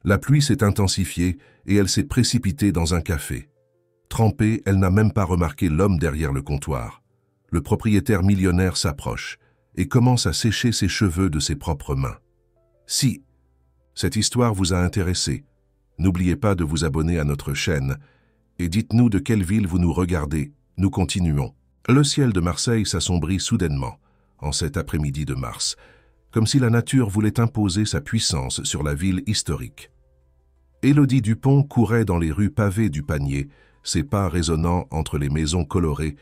La pluie s'est intensifiée et elle s'est précipitée dans un café. Trempée, elle n'a même pas remarqué l'homme derrière le comptoir. Le propriétaire millionnaire s'approche et commence à sécher ses cheveux de ses propres mains. Si cette histoire vous a intéressé, n'oubliez pas de vous abonner à notre chaîne et dites-nous de quelle ville vous nous regardez. Nous continuons. Le ciel de Marseille s'assombrit soudainement, en cet après-midi de mars, comme si la nature voulait imposer sa puissance sur la ville historique. Élodie Dupont courait dans les rues pavées du Panier, ses pas résonnant entre les maisons colorées,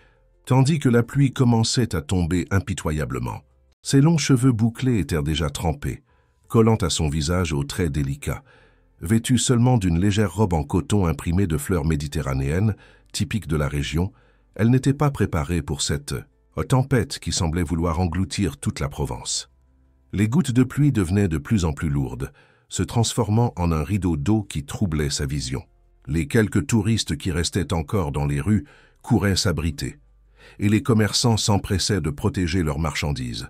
tandis que la pluie commençait à tomber impitoyablement. Ses longs cheveux bouclés étaient déjà trempés, collant à son visage aux traits délicats. Vêtue seulement d'une légère robe en coton imprimée de fleurs méditerranéennes, typiques de la région, elle n'était pas préparée pour cette tempête qui semblait vouloir engloutir toute la Provence. Les gouttes de pluie devenaient de plus en plus lourdes, se transformant en un rideau d'eau qui troublait sa vision. Les quelques touristes qui restaient encore dans les rues couraient s'abriter, et les commerçants s'empressaient de protéger leurs marchandises.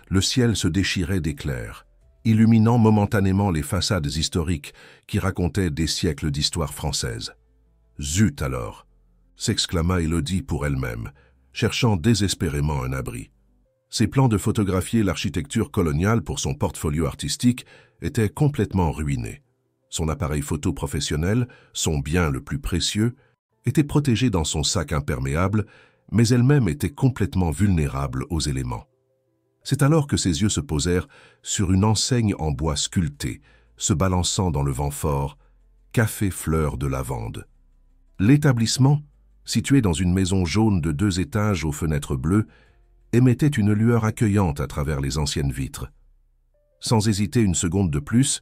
Le ciel se déchirait d'éclairs, illuminant momentanément les façades historiques qui racontaient des siècles d'histoire française. « Zut alors !» s'exclama Élodie pour elle-même, cherchant désespérément un abri. Ses plans de photographier l'architecture coloniale pour son portfolio artistique étaient complètement ruinés. Son appareil photo professionnel, son bien le plus précieux, était protégé dans son sac imperméable, mais elle-même était complètement vulnérable aux éléments. C'est alors que ses yeux se posèrent sur une enseigne en bois sculpté, se balançant dans le vent fort, Café Fleur de Lavande. L'établissement, situé dans une maison jaune de 2 étages aux fenêtres bleues, émettait une lueur accueillante à travers les anciennes vitres. Sans hésiter une seconde de plus,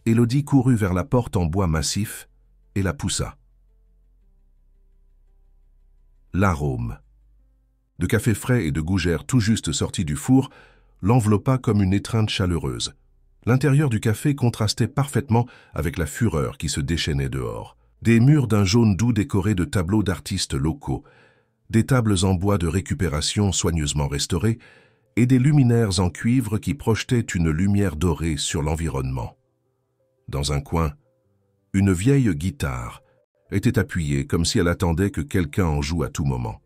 Élodie courut vers la porte en bois massif et la poussa. L'arôme de café frais et de gougères tout juste sortis du four l'enveloppa comme une étreinte chaleureuse. L'intérieur du café contrastait parfaitement avec la fureur qui se déchaînait dehors. Des murs d'un jaune doux décorés de tableaux d'artistes locaux, des tables en bois de récupération soigneusement restaurées et des luminaires en cuivre qui projetaient une lumière dorée sur l'environnement. Dans un coin, une vieille guitare était appuyée comme si elle attendait que quelqu'un en joue à tout moment.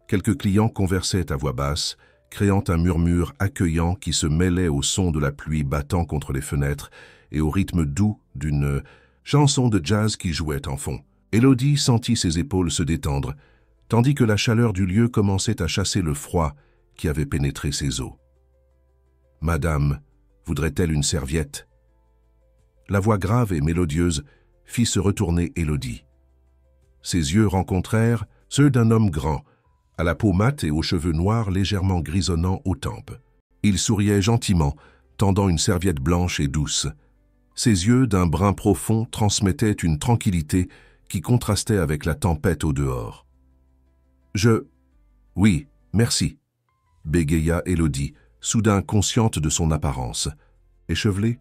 Quelques clients conversaient à voix basse, créant un murmure accueillant qui se mêlait au son de la pluie battant contre les fenêtres et au rythme doux d'une chanson de jazz qui jouait en fond. Élodie sentit ses épaules se détendre, tandis que la chaleur du lieu commençait à chasser le froid qui avait pénétré ses os. « Madame, voudrait-elle une serviette ?» La voix grave et mélodieuse fit se retourner Élodie. Ses yeux rencontrèrent ceux d'un homme grand, à la peau mate et aux cheveux noirs légèrement grisonnants aux tempes. Il souriait gentiment, tendant une serviette blanche et douce. Ses yeux, d'un brun profond, transmettaient une tranquillité qui contrastait avec la tempête au dehors. « Oui, merci », bégaya Élodie, soudain consciente de son apparence. « Échevelée ?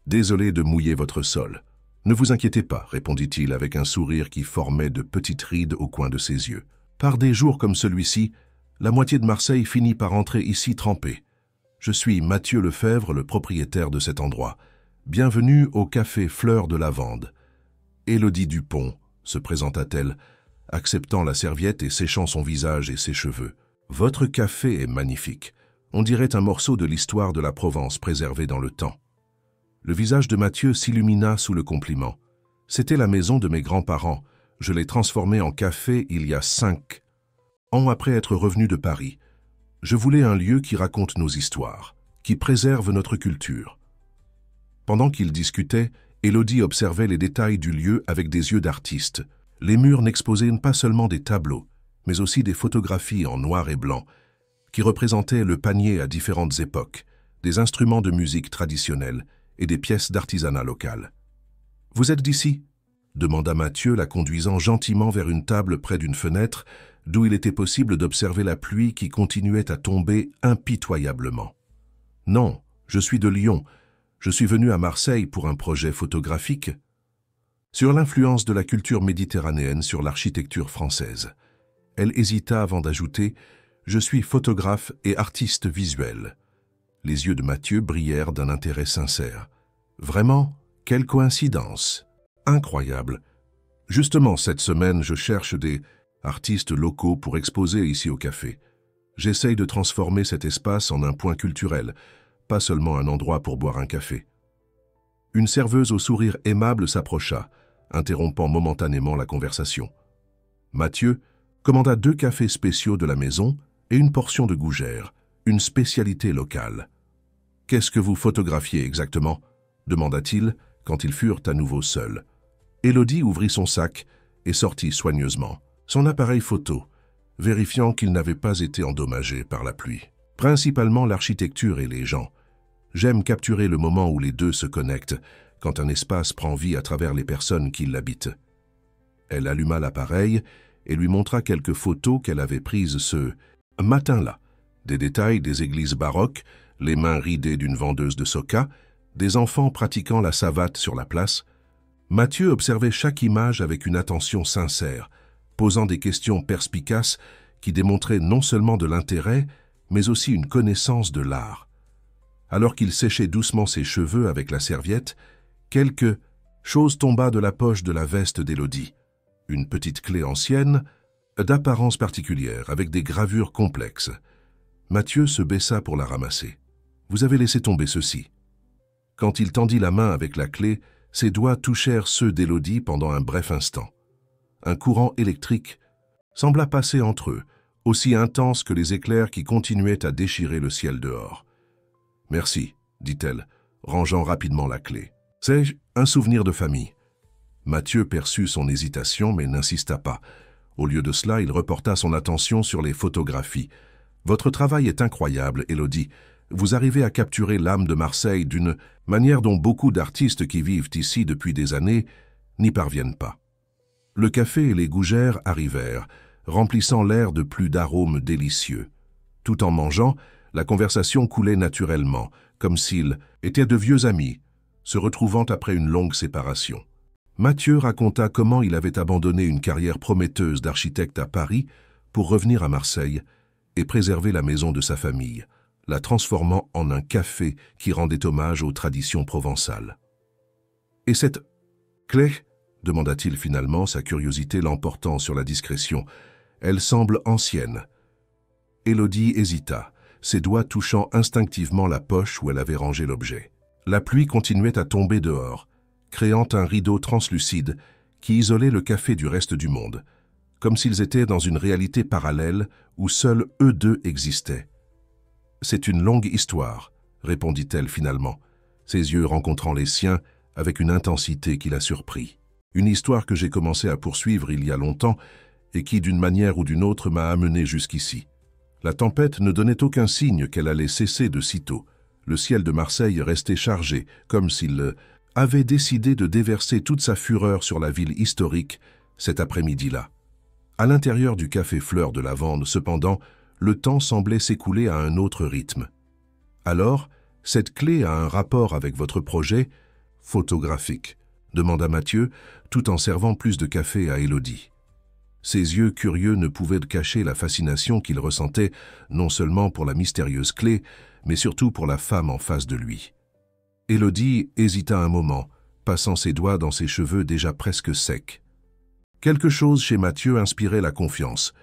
Désolé de mouiller votre sol. »« Ne vous inquiétez pas, » répondit-il avec un sourire qui formait de petites rides au coin de ses yeux. « Par des jours comme celui-ci, la moitié de Marseille finit par entrer ici trempée. Je suis Mathieu Lefebvre, le propriétaire de cet endroit. Bienvenue au café Fleur de Lavande. » Élodie Dupont, se présenta-t-elle, acceptant la serviette et séchant son visage et ses cheveux. « Votre café est magnifique. On dirait un morceau de l'histoire de la Provence préservé dans le temps. » Le visage de Mathieu s'illumina sous le compliment. « C'était la maison de mes grands-parents. Je l'ai transformée en café il y a 5 ans après être revenu de Paris. Je voulais un lieu qui raconte nos histoires, qui préserve notre culture. » Pendant qu'ils discutaient, Élodie observait les détails du lieu avec des yeux d'artiste. Les murs n'exposaient pas seulement des tableaux, mais aussi des photographies en noir et blanc, qui représentaient le Panier à différentes époques, des instruments de musique traditionnels et des pièces d'artisanat local. « Vous êtes d'ici ?» demanda Mathieu, la conduisant gentiment vers une table près d'une fenêtre, d'où il était possible d'observer la pluie qui continuait à tomber impitoyablement. « Non, je suis de Lyon. Je suis venu à Marseille pour un projet photographique sur l'influence de la culture méditerranéenne sur l'architecture française. » Elle hésita avant d'ajouter « Je suis photographe et artiste visuel. » Les yeux de Mathieu brillèrent d'un intérêt sincère. « Vraiment ? Quelle coïncidence! Incroyable! Justement, cette semaine, je cherche des artistes locaux pour exposer ici au café. J'essaye de transformer cet espace en un point culturel, pas seulement un endroit pour boire un café. Une serveuse au sourire aimable s'approcha, interrompant momentanément la conversation. Mathieu commanda 2 cafés spéciaux de la maison et une portion de gougère, une spécialité locale. « Qu'est-ce que vous photographiez exactement ?» demanda-t-il quand ils furent à nouveau seuls. Élodie ouvrit son sac et sortit soigneusement son appareil photo, vérifiant qu'il n'avait pas été endommagé par la pluie. Principalement l'architecture et les gens. J'aime capturer le moment où les deux se connectent, quand un espace prend vie à travers les personnes qui l'habitent. Elle alluma l'appareil et lui montra quelques photos qu'elle avait prises ce matin-là. Des détails des églises baroques, les mains ridées d'une vendeuse de soca, des enfants pratiquant la savate sur la place. Mathieu observait chaque image avec une attention sincère, posant des questions perspicaces qui démontraient non seulement de l'intérêt, mais aussi une connaissance de l'art. Alors qu'il séchait doucement ses cheveux avec la serviette, quelque chose tomba de la poche de la veste d'Élodie. Une petite clé ancienne, d'apparence particulière, avec des gravures complexes. Mathieu se baissa pour la ramasser. « Vous avez laissé tomber ceci. » Quand il tendit la main avec la clé, ses doigts touchèrent ceux d'Élodie pendant un bref instant. Un courant électrique sembla passer entre eux, aussi intense que les éclairs qui continuaient à déchirer le ciel dehors. « Merci, » dit-elle, rangeant rapidement la clé. « C'est un souvenir de famille. » Mathieu perçut son hésitation mais n'insista pas. Au lieu de cela, il reporta son attention sur les photographies. « Votre travail est incroyable, Élodie. Vous arrivez à capturer l'âme de Marseille d'une manière dont beaucoup d'artistes qui vivent ici depuis des années n'y parviennent pas. » Le café et les gougères arrivèrent, remplissant l'air de plus d'arômes délicieux. Tout en mangeant, la conversation coulait naturellement, comme s'ils étaient de vieux amis, se retrouvant après une longue séparation. Mathieu raconta comment il avait abandonné une carrière prometteuse d'architecte à Paris pour revenir à Marseille et préserver la maison de sa famille, la transformant en un café qui rendait hommage aux traditions provençales. « Et cette clé ?» demanda-t-il finalement, sa curiosité l'emportant sur la discrétion. « Elle semble ancienne. » Élodie hésita, ses doigts touchant instinctivement la poche où elle avait rangé l'objet. La pluie continuait à tomber dehors, créant un rideau translucide qui isolait le café du reste du monde, comme s'ils étaient dans une réalité parallèle où seuls eux deux existaient. « C'est une longue histoire, » répondit-elle finalement, ses yeux rencontrant les siens avec une intensité qui la surprit. « Une histoire que j'ai commencé à poursuivre il y a longtemps et qui, d'une manière ou d'une autre, m'a amené jusqu'ici. La tempête ne donnait aucun signe qu'elle allait cesser de sitôt. Le ciel de Marseille restait chargé, comme s'il avait décidé de déverser toute sa fureur sur la ville historique cet après-midi-là. À l'intérieur du café Fleur de Lavande, cependant, le temps semblait s'écouler à un autre rythme. Alors, cette clé a un rapport avec votre projet photographique, demanda Mathieu, tout en servant plus de café à Élodie. Ses yeux curieux ne pouvaient cacher la fascination qu'il ressentait non seulement pour la mystérieuse clé, mais surtout pour la femme en face de lui. Élodie hésita un moment, passant ses doigts dans ses cheveux déjà presque secs. Quelque chose chez Mathieu inspirait la confiance,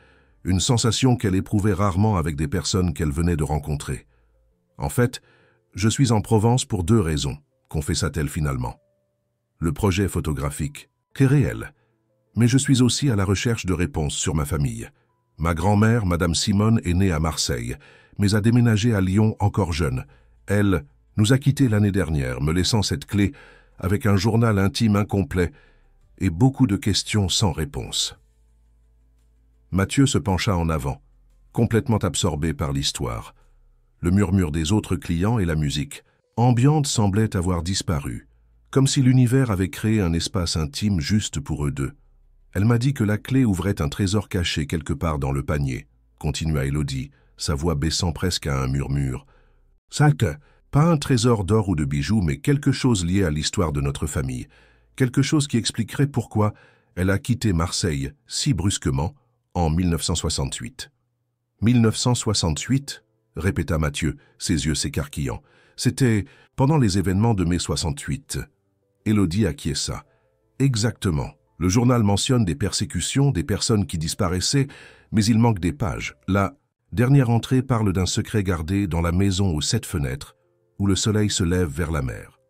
une sensation qu'elle éprouvait rarement avec des personnes qu'elle venait de rencontrer. « En fait, je suis en Provence pour 2 raisons, » confessa-t-elle finalement. Le projet photographique est réel, mais je suis aussi à la recherche de réponses sur ma famille. Ma grand-mère, Madame Simone, est née à Marseille, mais a déménagé à Lyon encore jeune. Elle nous a quittés l'année dernière, me laissant cette clé avec un journal intime incomplet et beaucoup de questions sans réponse. Mathieu se pencha en avant, complètement absorbé par l'histoire. Le murmure des autres clients et la musique ambiante semblait avoir disparu, comme si l'univers avait créé un espace intime juste pour eux deux. Elle m'a dit que la clé ouvrait un trésor caché quelque part dans le panier, continua Élodie, sa voix baissant presque à un murmure. Sac, pas un trésor d'or ou de bijoux, mais quelque chose lié à l'histoire de notre famille, quelque chose qui expliquerait pourquoi elle a quitté Marseille si brusquement en 1968. 1968 répéta Mathieu, ses yeux s'écarquillant. C'était pendant les événements de mai 68. Élodie acquiesça. Exactement. Le journal mentionne des persécutions, des personnes qui disparaissaient, mais il manque des pages. La dernière entrée parle d'un secret gardé dans la maison aux 7 fenêtres, où le soleil se lève vers la mer.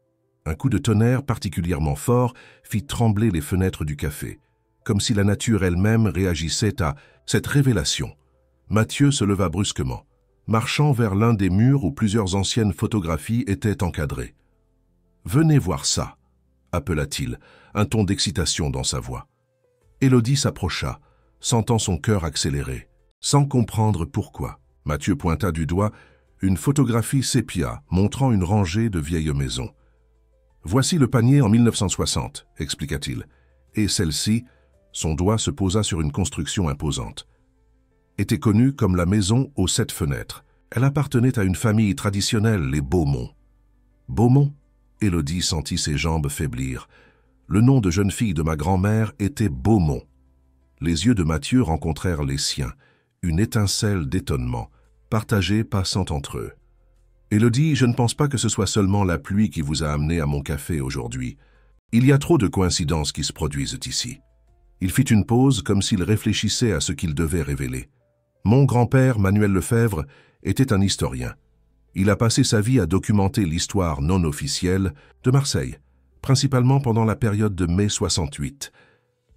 Un coup de tonnerre particulièrement fort fit trembler les fenêtres du café, comme si la nature elle-même réagissait à cette révélation. Mathieu se leva brusquement, marchant vers l'un des murs où plusieurs anciennes photographies étaient encadrées. « Venez voir ça !» appela-t-il, un ton d'excitation dans sa voix. Élodie s'approcha, sentant son cœur accélérer, sans comprendre pourquoi. Mathieu pointa du doigt une photographie sépia montrant une rangée de vieilles maisons. « Voici le panier en 1960, expliqua-t-il, et celle-ci, son doigt se posa sur une construction imposante, était connue comme la maison aux 7 fenêtres. Elle appartenait à une famille traditionnelle, les Beaumont. Beaumont? Élodie sentit ses jambes faiblir. Le nom de jeune fille de ma grand-mère était Beaumont. Les yeux de Mathieu rencontrèrent les siens, une étincelle d'étonnement, partagée passant entre eux. Élodie, je ne pense pas que ce soit seulement la pluie qui vous a amené à mon café aujourd'hui. Il y a trop de coïncidences qui se produisent ici. Il fit une pause comme s'il réfléchissait à ce qu'il devait révéler. Mon grand-père, Manuel Lefebvre, était un historien. Il a passé sa vie à documenter l'histoire non officielle de Marseille, principalement pendant la période de mai 68.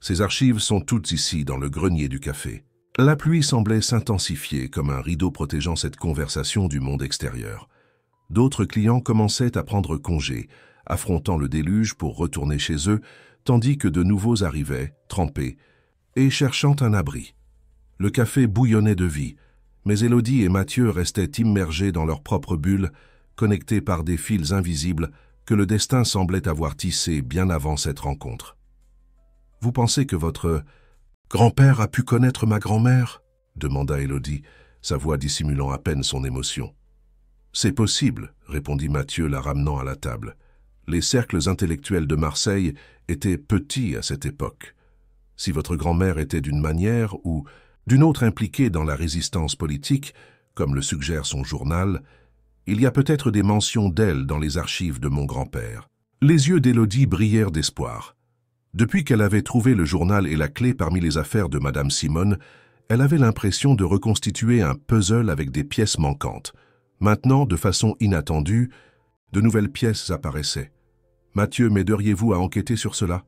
Ses archives sont toutes ici, dans le grenier du café. La pluie semblait s'intensifier comme un rideau protégeant cette conversation du monde extérieur. D'autres clients commençaient à prendre congé, affrontant le déluge pour retourner chez eux, tandis que de nouveaux arrivaient, trempés, et cherchant un abri. Le café bouillonnait de vie, mais Élodie et Mathieu restaient immergés dans leur propre bulle, connectés par des fils invisibles que le destin semblait avoir tissés bien avant cette rencontre. « Vous pensez que votre grand-père a pu connaître ma grand-mère » demanda Élodie, sa voix dissimulant à peine son émotion. « C'est possible, » répondit Mathieu, la ramenant à la table. Les cercles intellectuels de Marseille étaient petits à cette époque. Si votre grand-mère était d'une manière ou d'une autre impliquée dans la résistance politique, comme le suggère son journal, il y a peut-être des mentions d'elle dans les archives de mon grand-père. Les yeux d'Élodie brillèrent d'espoir. Depuis qu'elle avait trouvé le journal et la clé parmi les affaires de Madame Simone, elle avait l'impression de reconstituer un puzzle avec des pièces manquantes. Maintenant, de façon inattendue, de nouvelles pièces apparaissaient. « Mathieu, m'aideriez-vous à enquêter sur cela ?»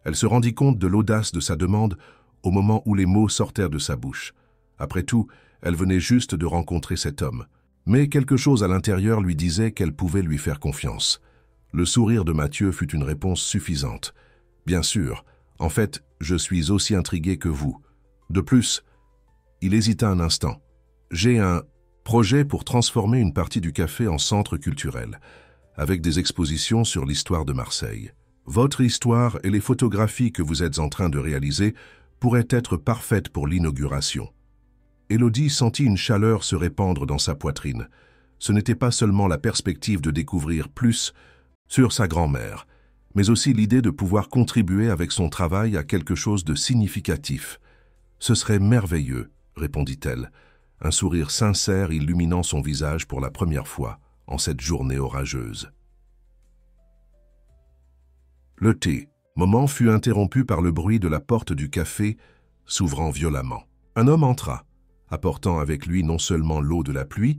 Elle se rendit compte de l'audace de sa demande au moment où les mots sortèrent de sa bouche. Après tout, elle venait juste de rencontrer cet homme. Mais quelque chose à l'intérieur lui disait qu'elle pouvait lui faire confiance. Le sourire de Mathieu fut une réponse suffisante. « Bien sûr, en fait, je suis aussi intrigué que vous. De plus, il hésita un instant. J'ai un projet pour transformer une partie du café en centre culturel, avec des expositions sur l'histoire de Marseille. Votre histoire et les photographies que vous êtes en train de réaliser pourraient être parfaites pour l'inauguration. » Élodie sentit une chaleur se répandre dans sa poitrine. Ce n'était pas seulement la perspective de découvrir plus sur sa grand-mère, mais aussi l'idée de pouvoir contribuer avec son travail à quelque chose de significatif. « Ce serait merveilleux, » répondit-elle, un sourire sincère illuminant son visage pour la première fois en cette journée orageuse. Le thé. Moment fut interrompu par le bruit de la porte du café s'ouvrant violemment. Un homme entra, apportant avec lui non seulement l'eau de la pluie,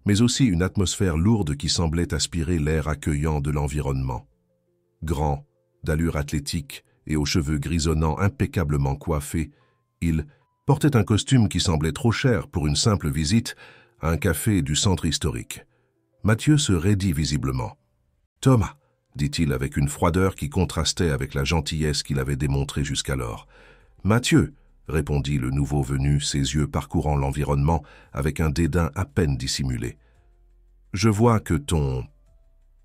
mais aussi une atmosphère lourde qui semblait aspirer l'air accueillant de l'environnement. Grand, d'allure athlétique et aux cheveux grisonnants impeccablement coiffés, il portait un costume qui semblait trop cher pour une simple visite à un café du centre historique. Mathieu se raidit visiblement. « Thomas !» dit-il avec une froideur qui contrastait avec la gentillesse qu'il avait démontrée jusqu'alors. « Mathieu !» répondit le nouveau venu, ses yeux parcourant l'environnement avec un dédain à peine dissimulé. « Je vois que ton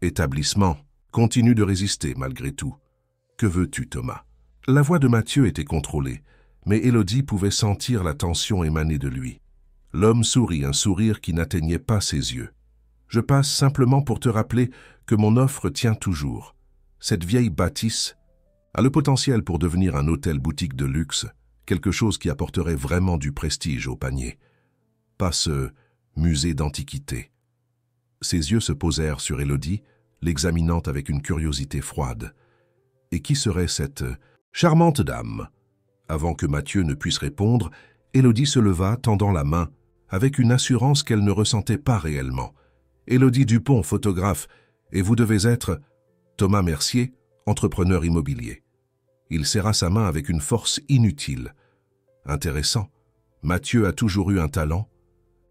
établissement continue de résister malgré tout. Que veux-tu, Thomas ?» La voix de Mathieu était contrôlée, mais Élodie pouvait sentir la tension émaner de lui. L'homme sourit, un sourire qui n'atteignait pas ses yeux. « Je passe simplement pour te rappeler que mon offre tient toujours. Cette vieille bâtisse a le potentiel pour devenir un hôtel-boutique de luxe, quelque chose qui apporterait vraiment du prestige au panier. Pas ce musée d'antiquité. » Ses yeux se posèrent sur Élodie, l'examinant avec une curiosité froide. Et qui serait cette charmante dame? Avant que Mathieu ne puisse répondre, Élodie se leva, tendant la main, avec une assurance qu'elle ne ressentait pas réellement. « Élodie Dupont, photographe, et vous devez être Thomas Mercier, entrepreneur immobilier. » Il serra sa main avec une force inutile. Intéressant. Mathieu a toujours eu un talent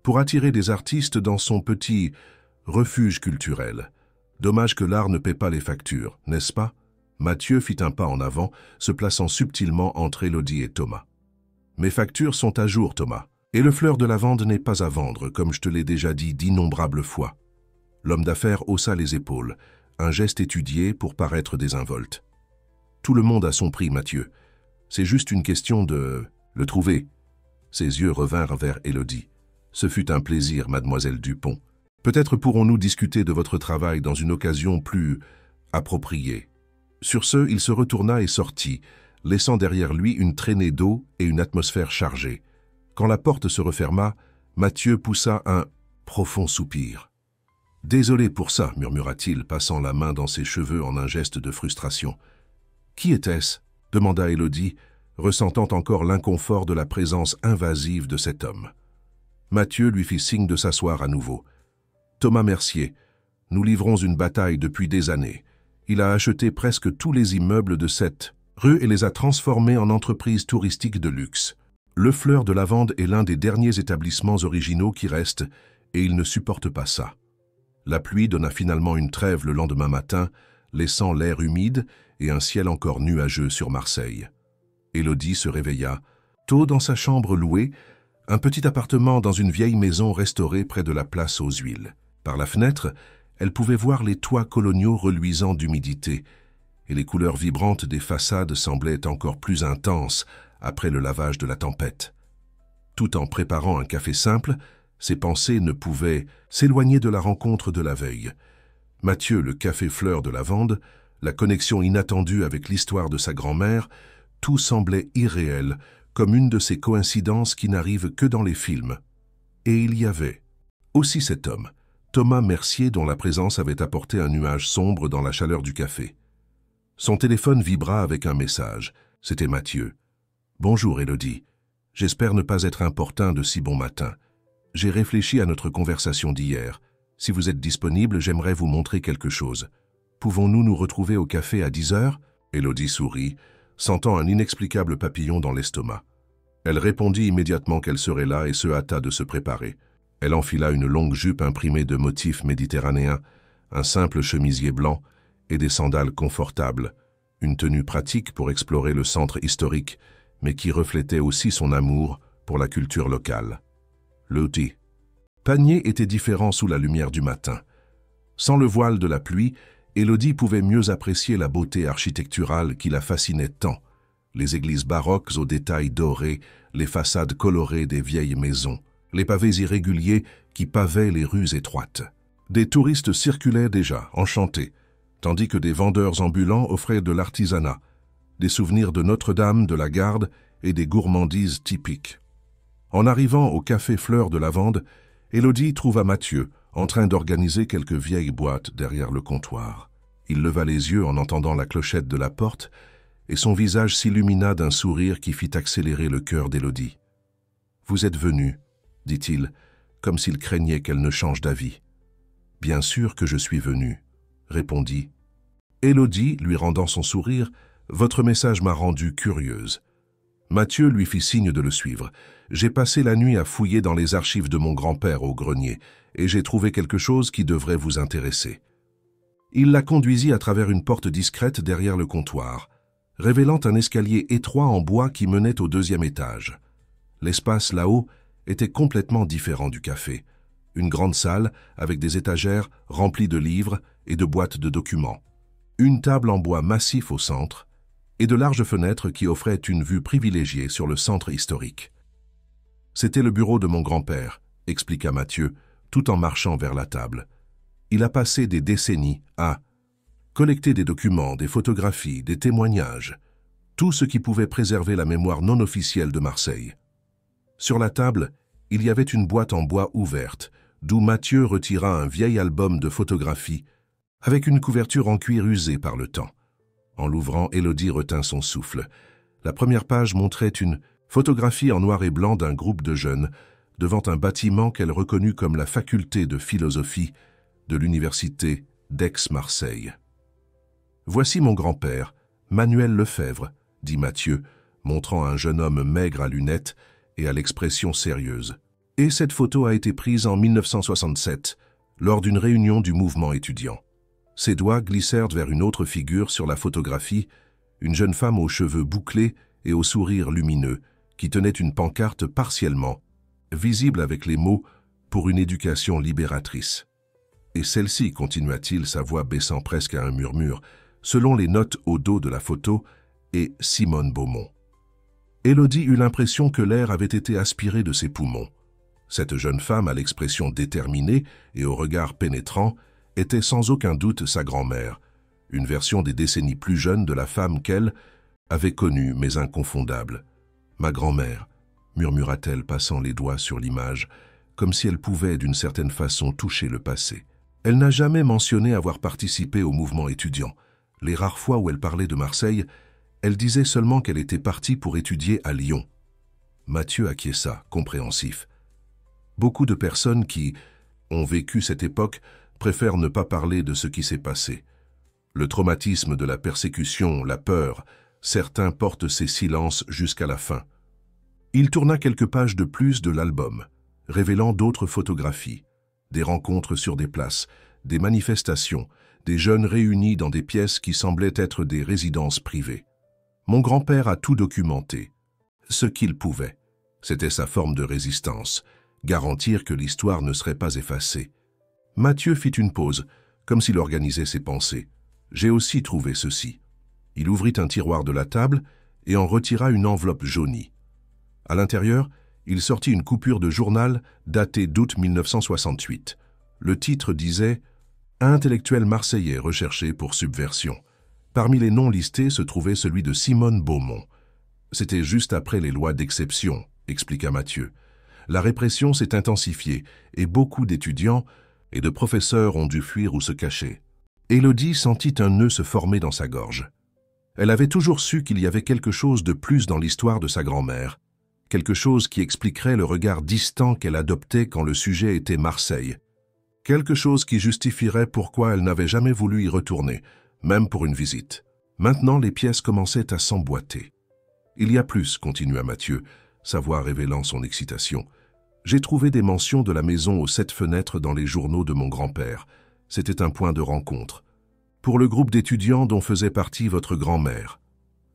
pour attirer des artistes dans son petit refuge culturel. Dommage que l'art ne paie pas les factures, n'est-ce pas? Mathieu fit un pas en avant, se plaçant subtilement entre Élodie et Thomas. « Mes factures sont à jour, Thomas. Et le fleur de lavande n'est pas à vendre, comme je te l'ai déjà dit d'innombrables fois. » L'homme d'affaires haussa les épaules, un geste étudié pour paraître désinvolte. « Tout le monde a son prix, Mathieu. C'est juste une question de le trouver. » Ses yeux revinrent vers Élodie. « Ce fut un plaisir, mademoiselle Dupont. Peut-être pourrons-nous discuter de votre travail dans une occasion plus appropriée. » Sur ce, il se retourna et sortit, laissant derrière lui une traînée d'eau et une atmosphère chargée. Quand la porte se referma, Mathieu poussa un profond soupir. « Désolé pour ça, murmura-t-il, passant la main dans ses cheveux en un geste de frustration. « Qui était-ce » demanda Élodie, ressentant encore l'inconfort de la présence invasive de cet homme. Mathieu lui fit signe de s'asseoir à nouveau. « Thomas Mercier, nous livrons une bataille depuis des années. Il a acheté presque tous les immeubles de cette rue et les a transformés en entreprises touristiques de luxe. Le Fleur de Lavande est l'un des derniers établissements originaux qui restent et il ne supporte pas ça. » La pluie donna finalement une trêve le lendemain matin, laissant l'air humide et un ciel encore nuageux sur Marseille. Élodie se réveilla, tôt dans sa chambre louée, un petit appartement dans une vieille maison restaurée près de la place aux Huiles. Par la fenêtre, elle pouvait voir les toits coloniaux reluisants d'humidité, et les couleurs vibrantes des façades semblaient encore plus intenses après le lavage de la tempête. Tout en préparant un café simple, ses pensées ne pouvaient s'éloigner de la rencontre de la veille. Mathieu, le café Fleur de Lavande, la connexion inattendue avec l'histoire de sa grand-mère, tout semblait irréel, comme une de ces coïncidences qui n'arrivent que dans les films. Et il y avait aussi cet homme, Thomas Mercier, dont la présence avait apporté un nuage sombre dans la chaleur du café. Son téléphone vibra avec un message. C'était Mathieu. « Bonjour, Élodie. J'espère ne pas être importun de si bon matin. J'ai réfléchi à notre conversation d'hier. Si vous êtes disponible, j'aimerais vous montrer quelque chose. Pouvons-nous nous retrouver au café à 10 heures ?» Élodie sourit, sentant un inexplicable papillon dans l'estomac. Elle répondit immédiatement qu'elle serait là et se hâta de se préparer. Elle enfila une longue jupe imprimée de motifs méditerranéens, un simple chemisier blanc et des sandales confortables, une tenue pratique pour explorer le centre historique, mais qui reflétait aussi son amour pour la culture locale. L'outil. Panier était différent sous la lumière du matin. Sans le voile de la pluie, Élodie pouvait mieux apprécier la beauté architecturale qui la fascinait tant. Les églises baroques aux détails dorés, les façades colorées des vieilles maisons, les pavés irréguliers qui pavaient les rues étroites. Des touristes circulaient déjà, enchantés, tandis que des vendeurs ambulants offraient de l'artisanat, des souvenirs de Notre-Dame, de la Garde et des gourmandises typiques. En arrivant au café Fleur de Lavande, Élodie trouva Mathieu en train d'organiser quelques vieilles boîtes derrière le comptoir. Il leva les yeux en entendant la clochette de la porte et son visage s'illumina d'un sourire qui fit accélérer le cœur d'Élodie. « Vous êtes venu, dit-il, comme s'il craignait qu'elle ne change d'avis. « Bien sûr que je suis venu, répondit. Élodie, lui rendant son sourire, « Votre message m'a rendue curieuse. » Mathieu lui fit signe de le suivre. « J'ai passé la nuit à fouiller dans les archives de mon grand-père au grenier, et j'ai trouvé quelque chose qui devrait vous intéresser. » Il la conduisit à travers une porte discrète derrière le comptoir, révélant un escalier étroit en bois qui menait au 2e étage. L'espace là-haut était complètement différent du café. Une grande salle avec des étagères remplies de livres et de boîtes de documents. Une table en bois massif au centre, et de larges fenêtres qui offraient une vue privilégiée sur le centre historique. « C'était le bureau de mon grand-père », expliqua Mathieu, tout en marchant vers la table. Il a passé des décennies à collecter des documents, des photographies, des témoignages, tout ce qui pouvait préserver la mémoire non officielle de Marseille. Sur la table, il y avait une boîte en bois ouverte, d'où Mathieu retira un vieil album de photographies avec une couverture en cuir usée par le temps. En l'ouvrant, Élodie retint son souffle. La première page montrait une photographie en noir et blanc d'un groupe de jeunes devant un bâtiment qu'elle reconnut comme la faculté de philosophie de l'université d'Aix-Marseille. « Voici mon grand-père, Manuel Lefebvre, » dit Mathieu, montrant un jeune homme maigre à lunettes et à l'expression sérieuse. Et cette photo a été prise en 1967, lors d'une réunion du mouvement étudiant. Ses doigts glissèrent vers une autre figure sur la photographie, une jeune femme aux cheveux bouclés et au sourire lumineux, qui tenait une pancarte partiellement, visible avec les mots « Pour une éducation libératrice ». Et celle-ci, continua-t-il, sa voix baissant presque à un murmure, selon les notes au dos de la photo, est Simone Beaumont. Élodie eut l'impression que l'air avait été aspiré de ses poumons. Cette jeune femme, à l'expression déterminée et au regard pénétrant, était sans aucun doute sa grand-mère, une version des décennies plus jeunes de la femme qu'elle avait connue mais inconfondable. « Ma grand-mère », murmura-t-elle, passant les doigts sur l'image, comme si elle pouvait d'une certaine façon toucher le passé. Elle n'a jamais mentionné avoir participé au mouvement étudiant. Les rares fois où elle parlait de Marseille, elle disait seulement qu'elle était partie pour étudier à Lyon. Mathieu acquiesça, compréhensif. Beaucoup de personnes qui ont vécu cette époque préfèrent ne pas parler de ce qui s'est passé. Le traumatisme de la persécution, la peur, certains portent ces silences jusqu'à la fin. Il tourna quelques pages de plus de l'album, révélant d'autres photographies, des rencontres sur des places, des manifestations, des jeunes réunis dans des pièces qui semblaient être des résidences privées. Mon grand-père a tout documenté, ce qu'il pouvait. C'était sa forme de résistance, garantir que l'histoire ne serait pas effacée. Mathieu fit une pause, comme s'il organisait ses pensées. J'ai aussi trouvé ceci. Il ouvrit un tiroir de la table et en retira une enveloppe jaunie. À l'intérieur, il sortit une coupure de journal datée d'août 1968. Le titre disait « Intellectuel marseillais recherché pour subversion ». Parmi les noms listés se trouvait celui de Simone Beaumont. C'était juste après les lois d'exception, expliqua Mathieu. La répression s'est intensifiée et beaucoup d'étudiants et de professeurs ont dû fuir ou se cacher. Élodie sentit un nœud se former dans sa gorge. Elle avait toujours su qu'il y avait quelque chose de plus dans l'histoire de sa grand-mère, quelque chose qui expliquerait le regard distant qu'elle adoptait quand le sujet était Marseille, quelque chose qui justifierait pourquoi elle n'avait jamais voulu y retourner, même pour une visite. Maintenant, les pièces commençaient à s'emboîter. « Il y a plus », continua Mathieu, sa voix révélant son excitation. « J'ai trouvé des mentions de la maison aux 7 fenêtres dans les journaux de mon grand-père. C'était un point de rencontre. Pour le groupe d'étudiants dont faisait partie votre grand-mère.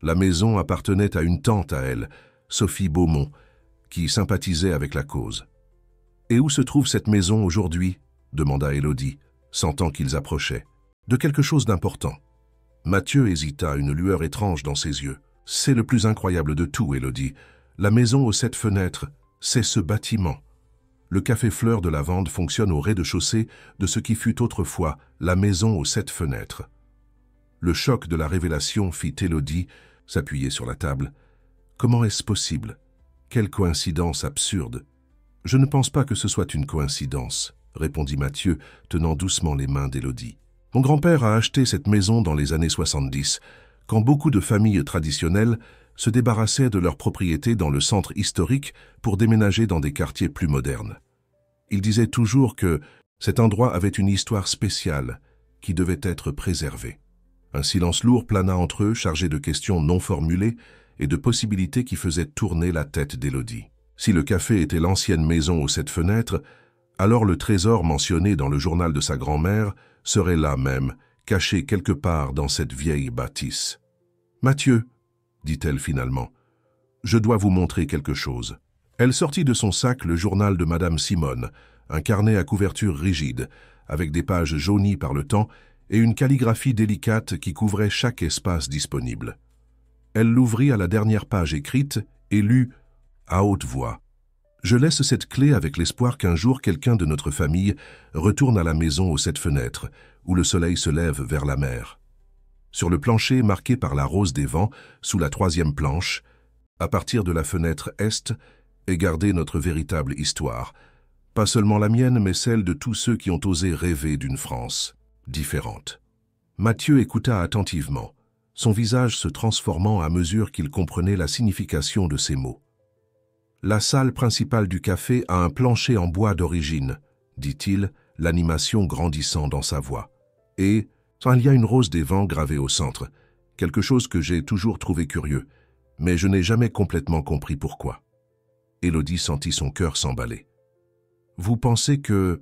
La maison appartenait à une tante à elle, Sophie Beaumont, qui sympathisait avec la cause. « Et où se trouve cette maison aujourd'hui ?» demanda Élodie, sentant qu'ils approchaient. « De quelque chose d'important. » Mathieu hésita, une lueur étrange dans ses yeux. « C'est le plus incroyable de tout, Élodie. La maison aux 7 fenêtres, c'est ce bâtiment. Le café Fleur de Lavande fonctionne au rez-de-chaussée de ce qui fut autrefois la maison aux 7 fenêtres. » Le choc de la révélation fit Élodie s'appuyer sur la table. « Comment est-ce possible? Quelle coïncidence absurde! »« Je ne pense pas que ce soit une coïncidence, » répondit Mathieu, tenant doucement les mains d'Élodie. « Mon grand-père a acheté cette maison dans les années 70, quand beaucoup de familles traditionnelles se débarrassaient de leurs propriétés dans le centre historique pour déménager dans des quartiers plus modernes. Il disait toujours que cet endroit avait une histoire spéciale qui devait être préservée. Un silence lourd plana entre eux, chargé de questions non formulées et de possibilités qui faisaient tourner la tête d'Élodie. Si le café était l'ancienne maison aux 7 fenêtres, alors le trésor mentionné dans le journal de sa grand-mère serait là même, caché quelque part dans cette vieille bâtisse. « Mathieu, » dit-elle finalement, « je dois vous montrer quelque chose. » Elle sortit de son sac le journal de Madame Simone, un carnet à couverture rigide, avec des pages jaunies par le temps et une calligraphie délicate qui couvrait chaque espace disponible. Elle l'ouvrit à la dernière page écrite et lut à haute voix. « Je laisse cette clé avec l'espoir qu'un jour quelqu'un de notre famille retourne à la maison aux 7 fenêtres, où le soleil se lève vers la mer. » Sur le plancher marqué par la rose des vents, sous la 3e planche, à partir de la fenêtre est, est gardée notre véritable histoire. Pas seulement la mienne, mais celle de tous ceux qui ont osé rêver d'une France différente. Mathieu écouta attentivement, son visage se transformant à mesure qu'il comprenait la signification de ces mots. « La salle principale du café a un plancher en bois d'origine, dit-il, l'animation grandissant dans sa voix. Et il y a une rose des vents gravée au centre, quelque chose que j'ai toujours trouvé curieux, mais je n'ai jamais complètement compris pourquoi. » Élodie sentit son cœur s'emballer. « Vous pensez que...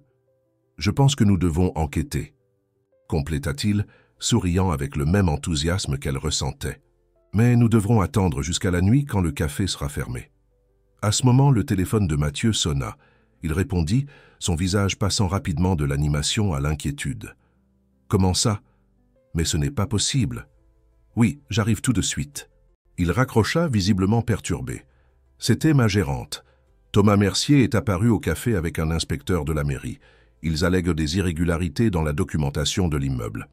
Je pense que nous devons enquêter, » compléta-t-il, souriant avec le même enthousiasme qu'elle ressentait. « Mais nous devrons attendre jusqu'à la nuit quand le café sera fermé. » À ce moment, le téléphone de Mathieu sonna. Il répondit, son visage passant rapidement de l'animation à l'inquiétude. « Comment ça? Mais ce n'est pas possible. »« Oui, j'arrive tout de suite. » Il raccrocha, visiblement perturbé. C'était ma gérante. Thomas Mercier est apparu au café avec un inspecteur de la mairie. Ils allèguent des irrégularités dans la documentation de l'immeuble.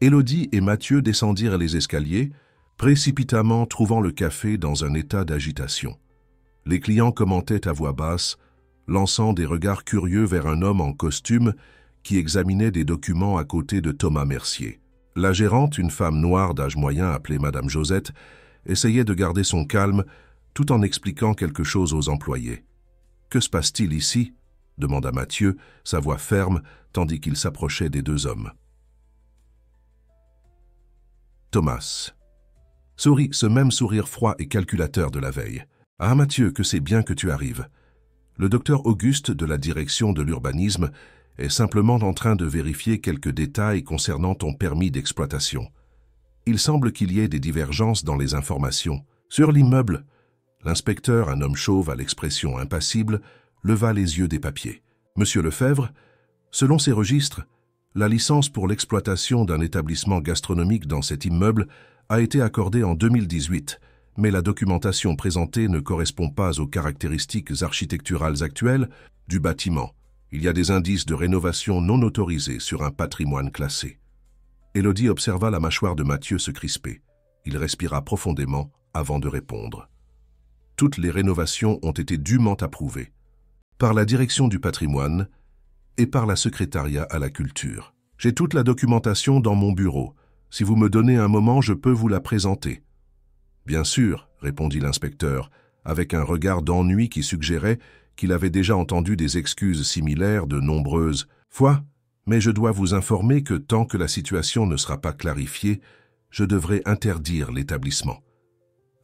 Élodie et Mathieu descendirent les escaliers, précipitamment trouvant le café dans un état d'agitation. Les clients commentaient à voix basse, lançant des regards curieux vers un homme en costume qui examinait des documents à côté de Thomas Mercier. La gérante, une femme noire d'âge moyen appelée Madame Josette, essayait de garder son calme tout en expliquant quelque chose aux employés. « Que se passe-t-il ici ?» demanda Mathieu, sa voix ferme, tandis qu'il s'approchait des deux hommes. Thomas sourit, ce même sourire froid et calculateur de la veille. « Ah Mathieu, que c'est bien que tu arrives. Le docteur Auguste de la direction de l'urbanisme est simplement en train de vérifier quelques détails concernant ton permis d'exploitation. Il semble qu'il y ait des divergences dans les informations. Sur l'immeuble, l'inspecteur, un homme chauve à l'expression impassible, leva les yeux des papiers. « Monsieur Lefebvre, selon ces registres, la licence pour l'exploitation d'un établissement gastronomique dans cet immeuble a été accordée en 2018, mais la documentation présentée ne correspond pas aux caractéristiques architecturales actuelles du bâtiment. Il y a des indices de rénovation non autorisés sur un patrimoine classé. » Élodie observa la mâchoire de Mathieu se crisper. Il respira profondément avant de répondre. « Toutes les rénovations ont été dûment approuvées par la direction du patrimoine et par la secrétariat à la culture. J'ai toute la documentation dans mon bureau. Si vous me donnez un moment, je peux vous la présenter. » « Bien sûr, » répondit l'inspecteur, avec un regard d'ennui qui suggérait qu'il avait déjà entendu des excuses similaires de nombreuses fois, mais je dois vous informer que tant que la situation ne sera pas clarifiée, je devrai interdire l'établissement.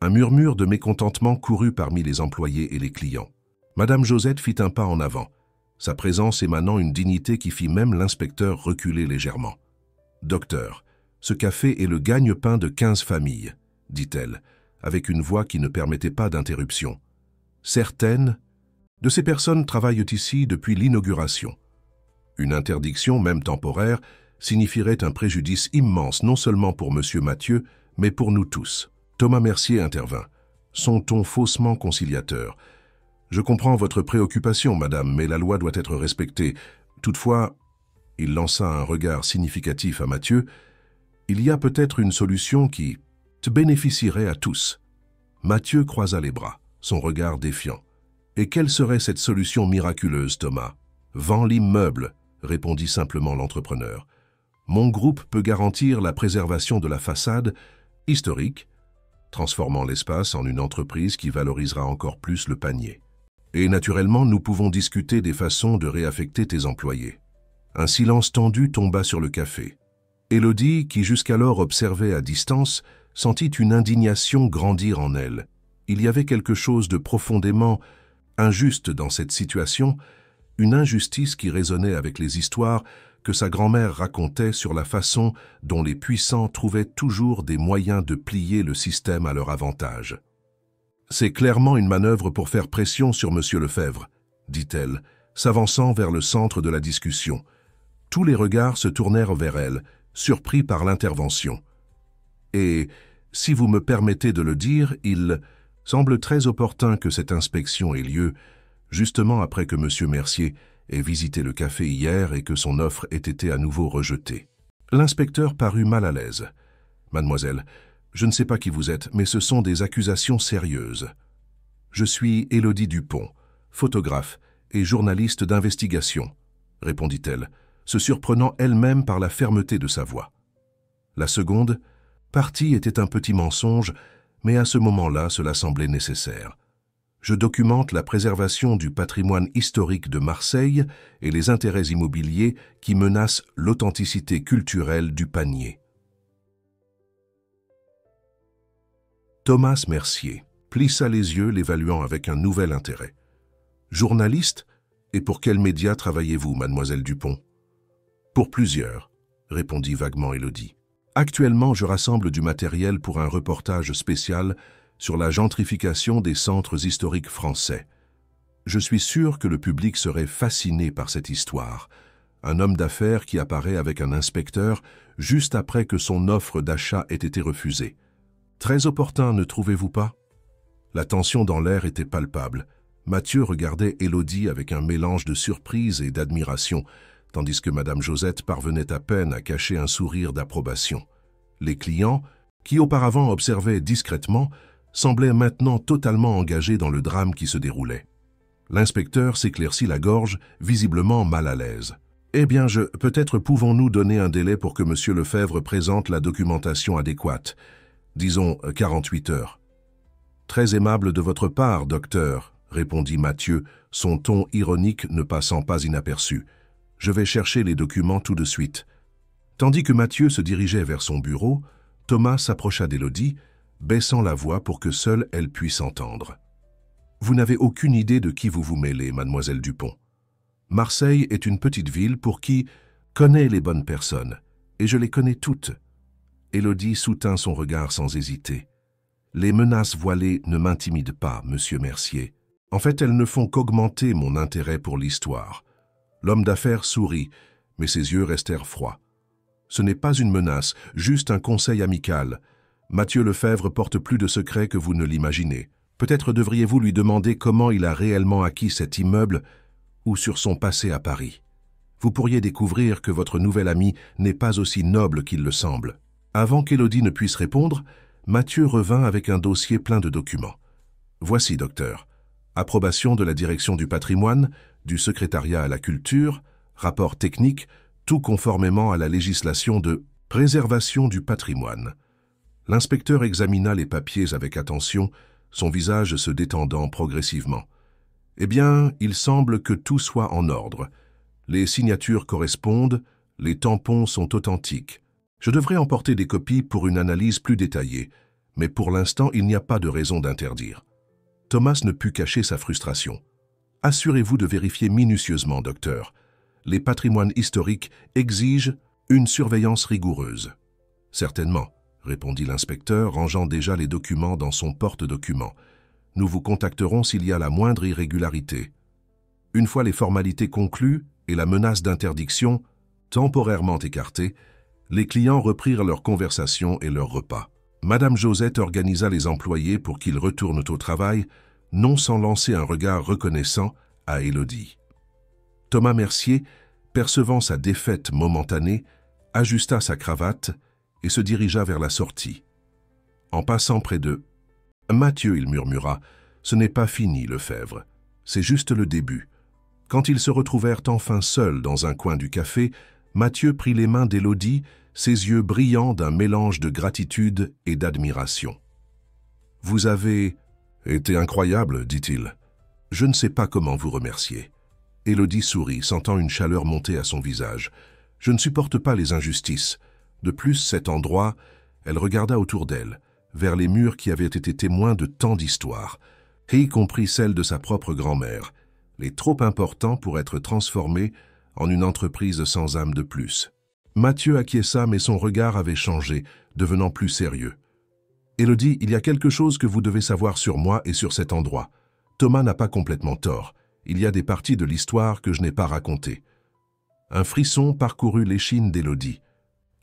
Un murmure de mécontentement courut parmi les employés et les clients. Madame Josette fit un pas en avant, sa présence émanant une dignité qui fit même l'inspecteur reculer légèrement. « Docteur, ce café est le gagne-pain de 15 familles, » dit-elle, avec une voix qui ne permettait pas d'interruption. « Certaines de ces personnes travaillent ici depuis l'inauguration. Une interdiction, même temporaire, signifierait un préjudice immense non seulement pour Monsieur Mathieu, mais pour nous tous. » Thomas Mercier intervint, son ton faussement conciliateur. « Je comprends votre préoccupation, madame, mais la loi doit être respectée. Toutefois, » il lança un regard significatif à Mathieu, « il y a peut-être une solution qui te bénéficierait à tous. » Mathieu croisa les bras, son regard défiant. « Et quelle serait cette solution miraculeuse, Thomas ? »« Vends l'immeuble, » répondit simplement l'entrepreneur. « Mon groupe peut garantir la préservation de la façade historique, transformant l'espace en une entreprise qui valorisera encore plus le panier. Et naturellement, nous pouvons discuter des façons de réaffecter tes employés. » Un silence tendu tomba sur le café. Élodie, qui jusqu'alors observait à distance, sentit une indignation grandir en elle. Il y avait quelque chose de profondément injuste dans cette situation, une injustice qui résonnait avec les histoires que sa grand-mère racontait sur la façon dont les puissants trouvaient toujours des moyens de plier le système à leur avantage. « C'est clairement une manœuvre pour faire pression sur Monsieur Lefebvre, » dit-elle, s'avançant vers le centre de la discussion. Tous les regards se tournèrent vers elle, surpris par l'intervention. « Et, si vous me permettez de le dire, il semble très opportun que cette inspection ait lieu, justement après que Monsieur Mercier ait visité le café hier et que son offre ait été à nouveau rejetée. » L'inspecteur parut mal à l'aise. « Mademoiselle, je ne sais pas qui vous êtes, mais ce sont des accusations sérieuses. Je suis Élodie Dupont, photographe et journaliste d'investigation, » répondit-elle, se surprenant elle-même par la fermeté de sa voix. La seconde Partie était un petit mensonge, mais à ce moment-là, cela semblait nécessaire. Je documente la préservation du patrimoine historique de Marseille et les intérêts immobiliers qui menacent l'authenticité culturelle du panier. Thomas Mercier plissa les yeux, l'évaluant avec un nouvel intérêt. « Journaliste? Et pour quel média travaillez-vous, mademoiselle Dupont ?»« Pour plusieurs, » répondit vaguement Élodie. « Actuellement, je rassemble du matériel pour un reportage spécial sur la gentrification des centres historiques français. Je suis sûr que le public serait fasciné par cette histoire. Un homme d'affaires qui apparaît avec un inspecteur juste après que son offre d'achat ait été refusée. Très opportun, ne trouvez-vous pas ? » La tension dans l'air était palpable. Mathieu regardait Élodie avec un mélange de surprise et d'admiration, tandis que Madame Josette parvenait à peine à cacher un sourire d'approbation. Les clients, qui auparavant observaient discrètement, semblaient maintenant totalement engagés dans le drame qui se déroulait. L'inspecteur s'éclaircit la gorge, visiblement mal à l'aise. « Eh bien, peut-être pouvons-nous donner un délai pour que Monsieur Lefebvre présente la documentation adéquate. Disons 48 heures. »« Très aimable de votre part, docteur, » répondit Mathieu, son ton ironique ne passant pas inaperçu. « Je vais chercher les documents tout de suite. » Tandis que Mathieu se dirigeait vers son bureau, Thomas s'approcha d'Élodie, baissant la voix pour que seule elle puisse entendre. « Vous n'avez aucune idée de qui vous vous mêlez, mademoiselle Dupont. Marseille est une petite ville pour qui connaît les bonnes personnes, et je les connais toutes. » Élodie soutint son regard sans hésiter. « Les menaces voilées ne m'intimident pas, monsieur Mercier. En fait, elles ne font qu'augmenter mon intérêt pour l'histoire. » L'homme d'affaires sourit, mais ses yeux restèrent froids. « Ce n'est pas une menace, juste un conseil amical. Mathieu Lefebvre porte plus de secrets que vous ne l'imaginez. Peut-être devriez-vous lui demander comment il a réellement acquis cet immeuble ou sur son passé à Paris. Vous pourriez découvrir que votre nouvel ami n'est pas aussi noble qu'il le semble. » Avant qu'Élodie ne puisse répondre, Mathieu revint avec un dossier plein de documents. « Voici, docteur. Approbation de la direction du patrimoine, du secrétariat à la culture, rapport technique, tout conformément à la législation de préservation du patrimoine. » L'inspecteur examina les papiers avec attention, son visage se détendant progressivement. « Eh bien, il semble que tout soit en ordre. Les signatures correspondent, les tampons sont authentiques. Je devrais emporter des copies pour une analyse plus détaillée, mais pour l'instant, il n'y a pas de raison d'interdire. » Thomas ne put cacher sa frustration. « Assurez-vous de vérifier minutieusement, docteur. Les patrimoines historiques exigent une surveillance rigoureuse. »« Certainement, » répondit l'inspecteur, rangeant déjà les documents dans son porte-documents. « Nous vous contacterons s'il y a la moindre irrégularité. » Une fois les formalités conclues et la menace d'interdiction temporairement écartée, les clients reprirent leur conversation et leur repas. Madame Josette organisa les employés pour qu'ils retournent au travail, non sans lancer un regard reconnaissant à Élodie. Thomas Mercier, percevant sa défaite momentanée, ajusta sa cravate et se dirigea vers la sortie. En passant près d'eux, « Mathieu, il murmura, ce n'est pas fini, Lefebvre. C'est juste le début. » Quand ils se retrouvèrent enfin seuls dans un coin du café, Mathieu prit les mains d'Élodie, ses yeux brillants d'un mélange de gratitude et d'admiration. « Vous avez été incroyable, dit-il. Je ne sais pas comment vous remercier. » Élodie sourit, sentant une chaleur monter à son visage. « Je ne supporte pas les injustices. De plus, cet endroit, elle regarda autour d'elle, vers les murs qui avaient été témoins de tant d'histoires, y compris celle de sa propre grand-mère, les trop importants pour être transformés en une entreprise sans âme de plus. » Mathieu acquiesça, mais son regard avait changé, devenant plus sérieux. « Élodie, il y a quelque chose que vous devez savoir sur moi et sur cet endroit. Thomas n'a pas complètement tort. Il y a des parties de l'histoire que je n'ai pas racontées. » Un frisson parcourut l'échine d'Élodie.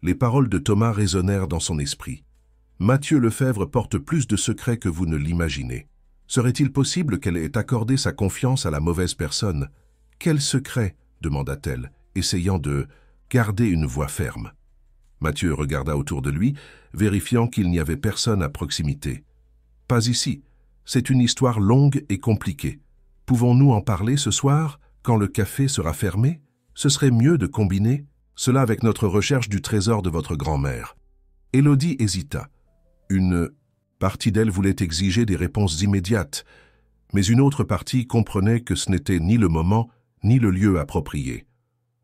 Les paroles de Thomas résonnèrent dans son esprit. « Mathieu Lefebvre porte plus de secrets que vous ne l'imaginez. Serait-il possible qu'elle ait accordé sa confiance à la mauvaise personne ? »« Quel secret ?» demanda-t-elle, essayant de garder une voix ferme. Mathieu regarda autour de lui, vérifiant qu'il n'y avait personne à proximité. « Pas ici. C'est une histoire longue et compliquée. Pouvons-nous en parler ce soir, quand le café sera fermé ? Ce serait mieux de combiner cela avec notre recherche du trésor de votre grand-mère. » Élodie hésita. Une partie d'elle voulait exiger des réponses immédiates, mais une autre partie comprenait que ce n'était ni le moment ni le lieu approprié.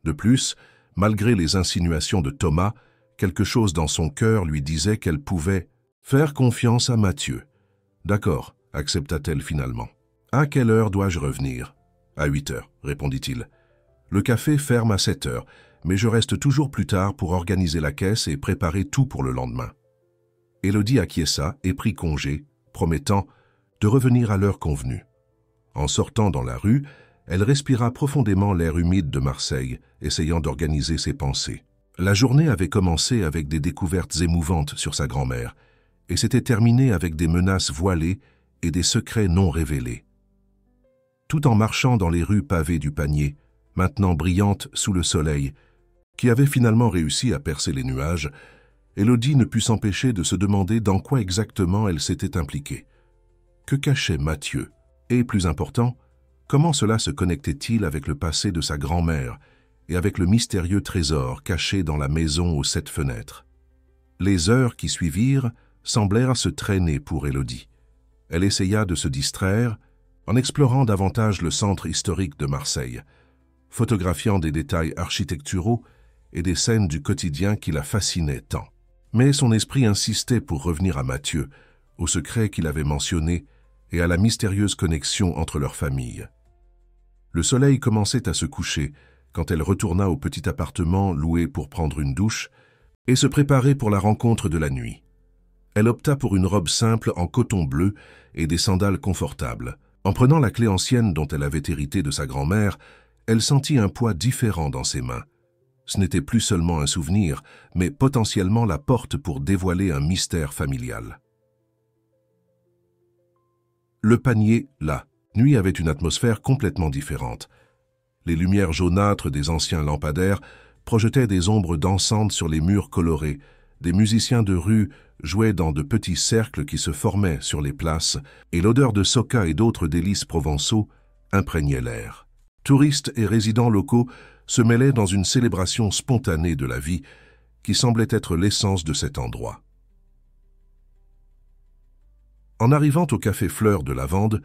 De plus, malgré les insinuations de Thomas, quelque chose dans son cœur lui disait qu'elle pouvait faire confiance à Mathieu. « D'accord », accepta-t-elle finalement. « À quelle heure dois-je revenir ?»« À 8 heures, répondit-il. Le café ferme à 7 heures, mais je reste toujours plus tard pour organiser la caisse et préparer tout pour le lendemain. » Élodie acquiesça et prit congé, promettant de revenir à l'heure convenue. En sortant dans la rue, elle respira profondément l'air humide de Marseille, essayant d'organiser ses pensées. La journée avait commencé avec des découvertes émouvantes sur sa grand-mère, et s'était terminée avec des menaces voilées et des secrets non révélés. Tout en marchant dans les rues pavées du Panier, maintenant brillantes sous le soleil, qui avait finalement réussi à percer les nuages, Élodie ne put s'empêcher de se demander dans quoi exactement elle s'était impliquée. Que cachait Mathieu? Et, plus important, comment cela se connectait-il avec le passé de sa grand-mère et avec le mystérieux trésor caché dans la maison aux 7 fenêtres? Les heures qui suivirent semblèrent se traîner pour Élodie. Elle essaya de se distraire en explorant davantage le centre historique de Marseille, photographiant des détails architecturaux et des scènes du quotidien qui la fascinaient tant. Mais son esprit insistait pour revenir à Mathieu, au secret qu'il avait mentionné et à la mystérieuse connexion entre leurs familles. Le soleil commençait à se coucher quand elle retourna au petit appartement loué pour prendre une douche et se préparer pour la rencontre de la nuit. Elle opta pour une robe simple en coton bleu et des sandales confortables. En prenant la clé ancienne dont elle avait hérité de sa grand-mère, elle sentit un poids différent dans ses mains. Ce n'était plus seulement un souvenir, mais potentiellement la porte pour dévoiler un mystère familial. Le Panier, la nuit, avait une atmosphère complètement différente. Les lumières jaunâtres des anciens lampadaires projetaient des ombres dansantes sur les murs colorés. Des musiciens de rue jouaient dans de petits cercles qui se formaient sur les places, et l'odeur de soca et d'autres délices provençaux imprégnait l'air. Touristes et résidents locaux se mêlaient dans une célébration spontanée de la vie qui semblait être l'essence de cet endroit. En arrivant au café Fleur de Lavande,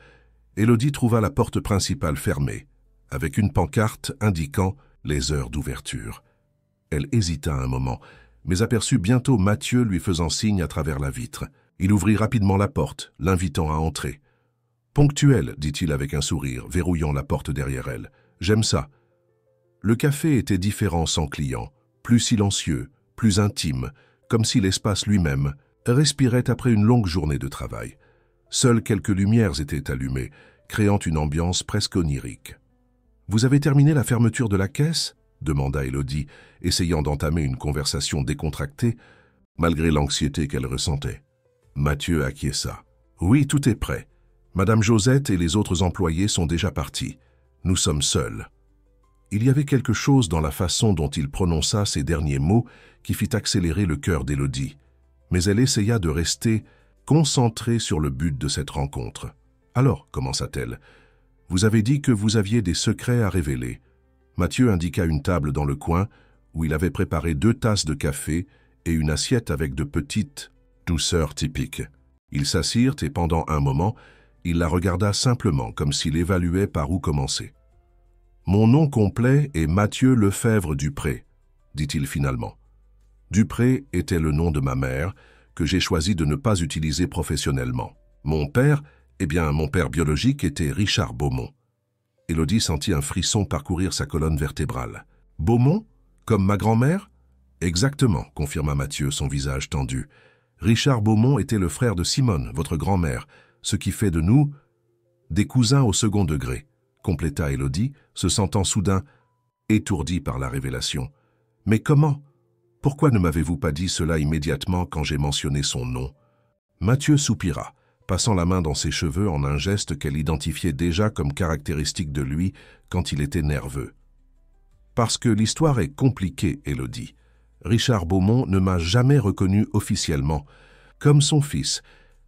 Élodie trouva la porte principale fermée, avec une pancarte indiquant les heures d'ouverture. Elle hésita un moment, mais aperçut bientôt Mathieu lui faisant signe à travers la vitre. Il ouvrit rapidement la porte, l'invitant à entrer. « Ponctuel », dit-il avec un sourire, verrouillant la porte derrière elle. « J'aime ça. » Le café était différent sans client, plus silencieux, plus intime, comme si l'espace lui-même respirait après une longue journée de travail. Seules quelques lumières étaient allumées, créant une ambiance presque onirique. « Vous avez terminé la fermeture de la caisse ?» demanda Élodie, essayant d'entamer une conversation décontractée, malgré l'anxiété qu'elle ressentait. Mathieu acquiesça. « Oui, tout est prêt. Madame Josette et les autres employés sont déjà partis. Nous sommes seuls. » Il y avait quelque chose dans la façon dont il prononça ces derniers mots qui fit accélérer le cœur d'Élodie, mais elle essaya de rester concentrée sur le but de cette rencontre. « Alors, commença-t-elle, vous avez dit que vous aviez des secrets à révéler. » Mathieu indiqua une table dans le coin où il avait préparé 2 tasses de café et une assiette avec de petites douceurs typiques. Ils s'assirent et pendant un moment, il la regarda simplement comme s'il évaluait par où commencer. « Mon nom complet est Mathieu Lefebvre-Dupré, dit-il finalement. Dupré était le nom de ma mère, que j'ai choisi de ne pas utiliser professionnellement. Mon père, mon père biologique était Richard Beaumont. » Élodie sentit un frisson parcourir sa colonne vertébrale. « Beaumont? Comme ma grand-mère » ? « Exactement, confirma Mathieu, son visage tendu. « Richard Beaumont était le frère de Simone, votre grand-mère, ce qui fait de nous des cousins au second degré, » compléta Élodie, se sentant soudain étourdie par la révélation. « Mais comment? Pourquoi ne m'avez-vous pas dit cela immédiatement quand j'ai mentionné son nom ?» Mathieu soupira, passant la main dans ses cheveux en un geste qu'elle identifiait déjà comme caractéristique de lui quand il était nerveux. « Parce que l'histoire est compliquée, Élodie. Richard Beaumont ne m'a jamais reconnu officiellement. Comme son fils,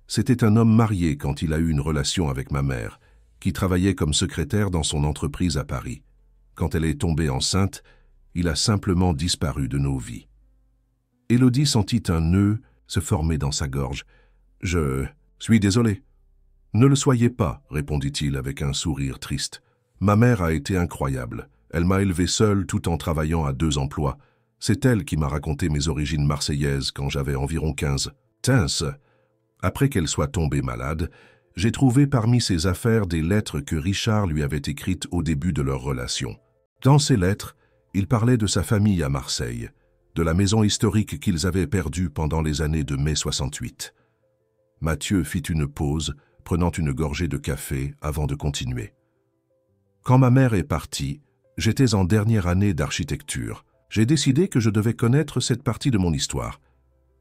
c'était un homme marié quand il a eu une relation avec ma mère, qui travaillait comme secrétaire dans son entreprise à Paris. Quand elle est tombée enceinte, il a simplement disparu de nos vies. » Élodie sentit un nœud se former dans sa gorge. « Je suis désolé. »« Ne le soyez pas, » répondit-il avec un sourire triste. « Ma mère a été incroyable. Elle m'a élevé seule tout en travaillant à 2 emplois. C'est elle qui m'a raconté mes origines marseillaises quand j'avais environ 15. Tince. Après qu'elle soit tombée malade, j'ai trouvé parmi ses affaires des lettres que Richard lui avait écrites au début de leur relation. Dans ces lettres, il parlait de sa famille à Marseille, de la maison historique qu'ils avaient perdue pendant les années de mai 68. Mathieu fit une pause, prenant une gorgée de café avant de continuer. Quand ma mère est partie, j'étais en dernière année d'architecture. J'ai décidé que je devais connaître cette partie de mon histoire.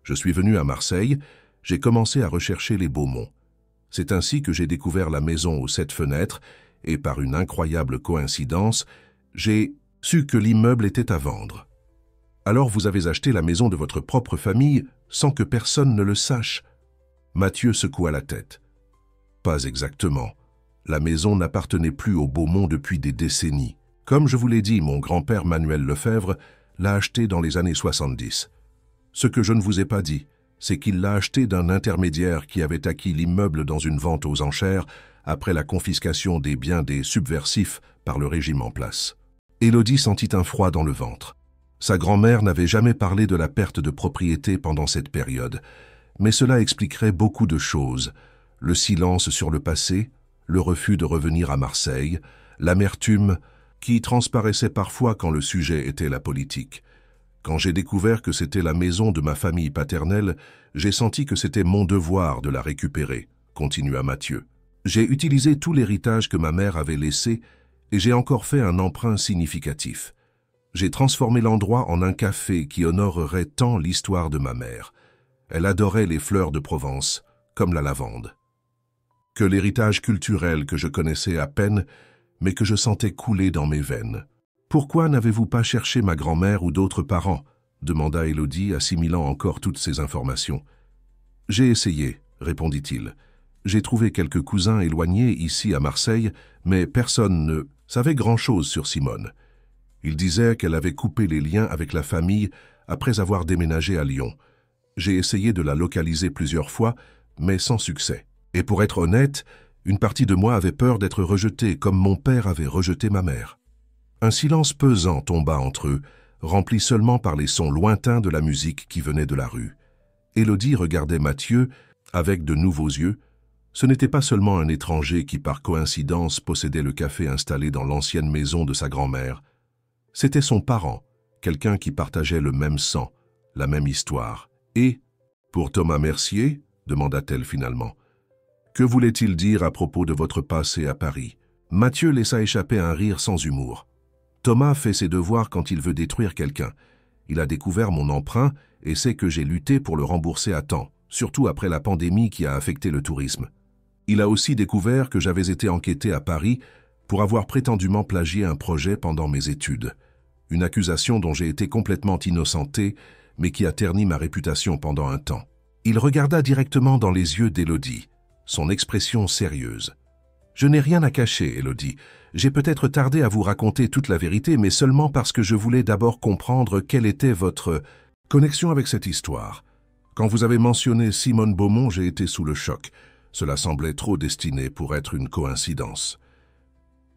Je suis venu à Marseille, j'ai commencé à rechercher les Beaumont. C'est ainsi que j'ai découvert la maison aux 7 fenêtres et par une incroyable coïncidence, j'ai su que l'immeuble était à vendre. Alors vous avez acheté la maison de votre propre famille sans que personne ne le sache. Mathieu secoua la tête. Pas exactement. La maison n'appartenait plus aux Beaumont depuis des décennies. Comme je vous l'ai dit, mon grand-père Manuel Lefebvre l'a acheté dans les années 70. Ce que je ne vous ai pas dit, c'est qu'il l'a acheté d'un intermédiaire qui avait acquis l'immeuble dans une vente aux enchères après la confiscation des biens des subversifs par le régime en place. Élodie sentit un froid dans le ventre. Sa grand-mère n'avait jamais parlé de la perte de propriété pendant cette période, mais cela expliquerait beaucoup de choses. Le silence sur le passé, le refus de revenir à Marseille, l'amertume qui transparaissait parfois quand le sujet était la politique. Quand j'ai découvert que c'était la maison de ma famille paternelle, j'ai senti que c'était mon devoir de la récupérer, continua Mathieu. J'ai utilisé tout l'héritage que ma mère avait laissé et j'ai encore fait un emprunt significatif. J'ai transformé l'endroit en un café qui honorerait tant l'histoire de ma mère. Elle adorait les fleurs de Provence, comme la lavande. Que l'héritage culturel que je connaissais à peine, mais que je sentais couler dans mes veines. « Pourquoi n'avez-vous pas cherché ma grand-mère ou d'autres parents ?» demanda Élodie, assimilant encore toutes ces informations. « J'ai essayé, » répondit-il. « J'ai trouvé quelques cousins éloignés ici à Marseille, mais personne ne savait grand-chose sur Simone. Il disait qu'elle avait coupé les liens avec la famille après avoir déménagé à Lyon. J'ai essayé de la localiser plusieurs fois, mais sans succès. Et pour être honnête, une partie de moi avait peur d'être rejetée, comme mon père avait rejeté ma mère. » Un silence pesant tomba entre eux, rempli seulement par les sons lointains de la musique qui venait de la rue. Élodie regardait Mathieu avec de nouveaux yeux. Ce n'était pas seulement un étranger qui, par coïncidence, possédait le café installé dans l'ancienne maison de sa grand-mère. C'était son parent, quelqu'un qui partageait le même sang, la même histoire. « Et, pour Thomas Mercier ?» demanda-t-elle finalement. « Que voulait-il dire à propos de votre passé à Paris ?» Mathieu laissa échapper un rire sans humour. Thomas fait ses devoirs quand il veut détruire quelqu'un. Il a découvert mon emprunt et sait que j'ai lutté pour le rembourser à temps, surtout après la pandémie qui a affecté le tourisme. Il a aussi découvert que j'avais été enquêté à Paris pour avoir prétendument plagié un projet pendant mes études. Une accusation dont j'ai été complètement innocenté, mais qui a terni ma réputation pendant un temps. Il regarda directement dans les yeux d'Élodie, son expression sérieuse. « Je n'ai rien à cacher, Élodie. J'ai peut-être tardé à vous raconter toute la vérité, mais seulement parce que je voulais d'abord comprendre quelle était votre connexion avec cette histoire. Quand vous avez mentionné Simone Beaumont, j'ai été sous le choc. Cela semblait trop destiné pour être une coïncidence. »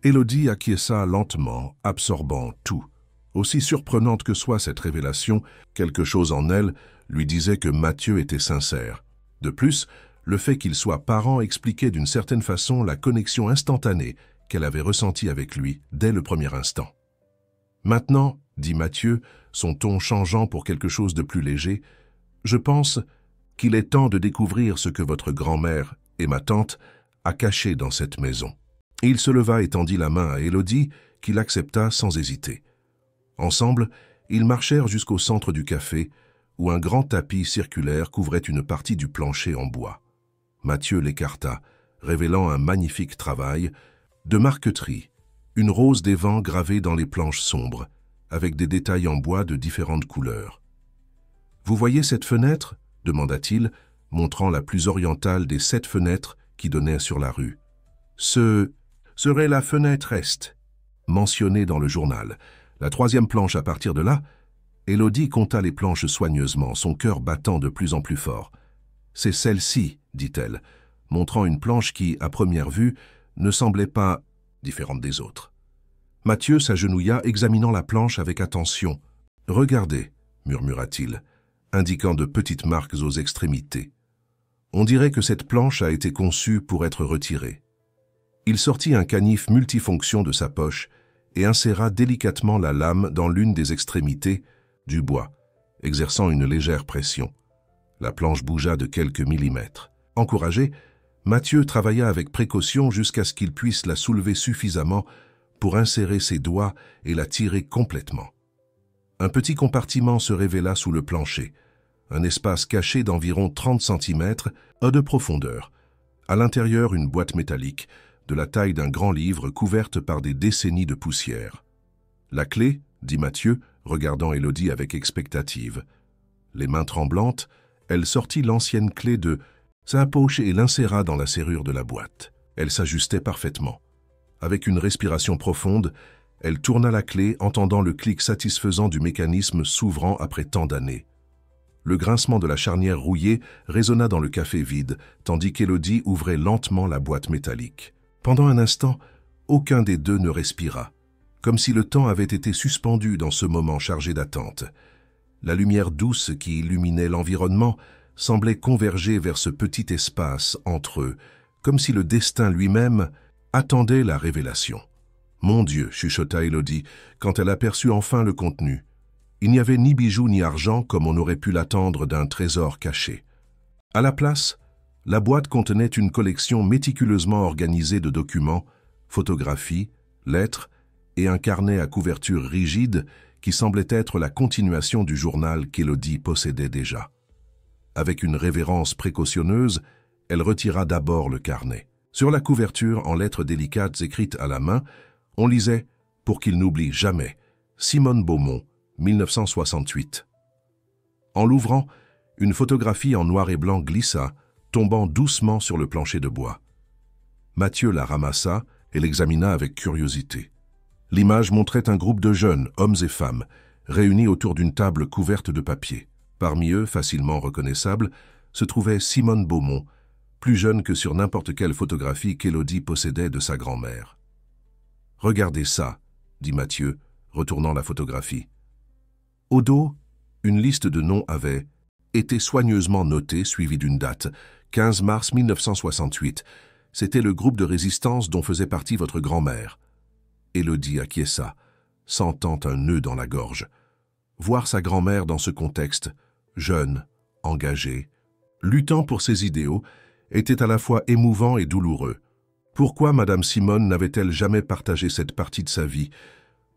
Élodie acquiesça lentement, absorbant tout. Aussi surprenante que soit cette révélation, quelque chose en elle lui disait que Mathieu était sincère. De plus, le fait qu'il soit parent expliquait d'une certaine façon la connexion instantanée qu'elle avait ressentie avec lui dès le premier instant. « Maintenant, » dit Mathieu, son ton changeant pour quelque chose de plus léger, « je pense qu'il est temps de découvrir ce que votre grand-mère et ma tante a caché dans cette maison. » Il se leva et tendit la main à Élodie, qui l'accepta sans hésiter. Ensemble, ils marchèrent jusqu'au centre du café, où un grand tapis circulaire couvrait une partie du plancher en bois. Mathieu l'écarta, révélant un magnifique travail de marqueterie, une rose des vents gravée dans les planches sombres, avec des détails en bois de différentes couleurs. « Vous voyez cette fenêtre ?» demanda-t-il, montrant la plus orientale des 7 fenêtres qui donnaient sur la rue. « Ce serait la fenêtre est, mentionnée dans le journal. La 3e planche à partir de là, Élodie compta les planches soigneusement, son cœur battant de plus en plus fort. « C'est celle-ci, dit-elle, montrant une planche qui, à première vue, ne semblait pas différente des autres. Mathieu s'agenouilla, examinant la planche avec attention. « Regardez, murmura-t-il, indiquant de petites marques aux extrémités. On dirait que cette planche a été conçue pour être retirée. » Il sortit un canif multifonction de sa poche et inséra délicatement la lame dans l'une des extrémités du bois, exerçant une légère pression. La planche bougea de quelques millimètres. Encouragé, Mathieu travailla avec précaution jusqu'à ce qu'il puisse la soulever suffisamment pour insérer ses doigts et la tirer complètement. Un petit compartiment se révéla sous le plancher, un espace caché d'environ 30 cm de profondeur. À l'intérieur, une boîte métallique, de la taille d'un grand livre couverte par des décennies de poussière. « La clé ?» dit Mathieu, regardant Élodie avec expectative. Les mains tremblantes, elle sortit l'ancienne clé de sa poche et l'inséra dans la serrure de la boîte. Elle s'ajustait parfaitement. Avec une respiration profonde, elle tourna la clé, entendant le clic satisfaisant du mécanisme s'ouvrant après tant d'années. Le grincement de la charnière rouillée résonna dans le café vide, tandis qu'Élodie ouvrait lentement la boîte métallique. Pendant un instant, aucun des deux ne respira, comme si le temps avait été suspendu dans ce moment chargé d'attente. La lumière douce qui illuminait l'environnement semblait converger vers ce petit espace entre eux, comme si le destin lui-même attendait la révélation. « Mon Dieu !» chuchota Élodie, quand elle aperçut enfin le contenu. Il n'y avait ni bijoux ni argent comme on aurait pu l'attendre d'un trésor caché. À la place, la boîte contenait une collection méticuleusement organisée de documents, photographies, lettres et un carnet à couverture rigide qui semblait être la continuation du journal qu'Élodie possédait déjà. Avec une révérence précautionneuse, elle retira d'abord le carnet. Sur la couverture, en lettres délicates écrites à la main, on lisait « Pour qu'il n'oublie jamais, Simone Beaumont, 1968 ». En l'ouvrant, une photographie en noir et blanc glissa, tombant doucement sur le plancher de bois. Mathieu la ramassa et l'examina avec curiosité. L'image montrait un groupe de jeunes, hommes et femmes, réunis autour d'une table couverte de papier. Parmi eux, facilement reconnaissable, se trouvait Simone Beaumont, plus jeune que sur n'importe quelle photographie qu'Élodie possédait de sa grand-mère. « Regardez ça », dit Mathieu, retournant la photographie. Au dos, une liste de noms avait été soigneusement notée, suivie d'une date, 15 mars 1968. C'était le groupe de résistance dont faisait partie votre grand-mère. Élodie acquiesça, sentant un nœud dans la gorge. Voir sa grand-mère dans ce contexte, jeune, engagée, luttant pour ses idéaux, était à la fois émouvant et douloureux. Pourquoi Madame Simone n'avait-elle jamais partagé cette partie de sa vie?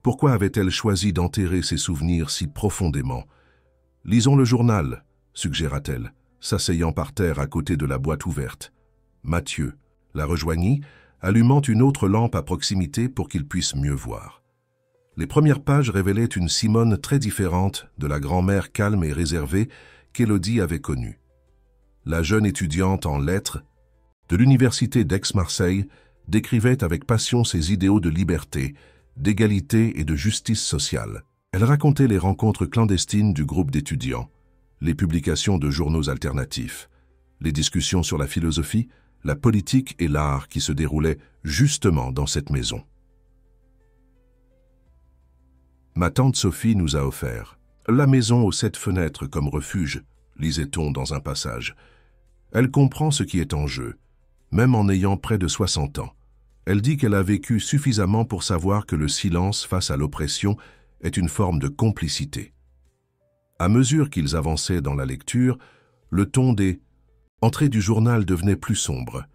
Pourquoi avait-elle choisi d'enterrer ses souvenirs si profondément? « Lisons le journal », suggéra-t-elle, s'asseyant par terre à côté de la boîte ouverte. Mathieu la rejoignit, allumant une autre lampe à proximité pour qu'il puisse mieux voir. Les premières pages révélaient une Simone très différente de la grand-mère calme et réservée qu'Élodie avait connue. La jeune étudiante en lettres de l'université d'Aix-Marseille décrivait avec passion ses idéaux de liberté, d'égalité et de justice sociale. Elle racontait les rencontres clandestines du groupe d'étudiants, les publications de journaux alternatifs, les discussions sur la philosophie, la politique et l'art qui se déroulaient justement dans cette maison. Ma tante Sophie nous a offert la maison aux 7 fenêtres comme refuge, lisait-on dans un passage. Elle comprend ce qui est en jeu, même en ayant près de 60 ans. Elle dit qu'elle a vécu suffisamment pour savoir que le silence face à l'oppression est une forme de complicité. À mesure qu'ils avançaient dans la lecture, le ton des entrées du journal devenait plus sombre.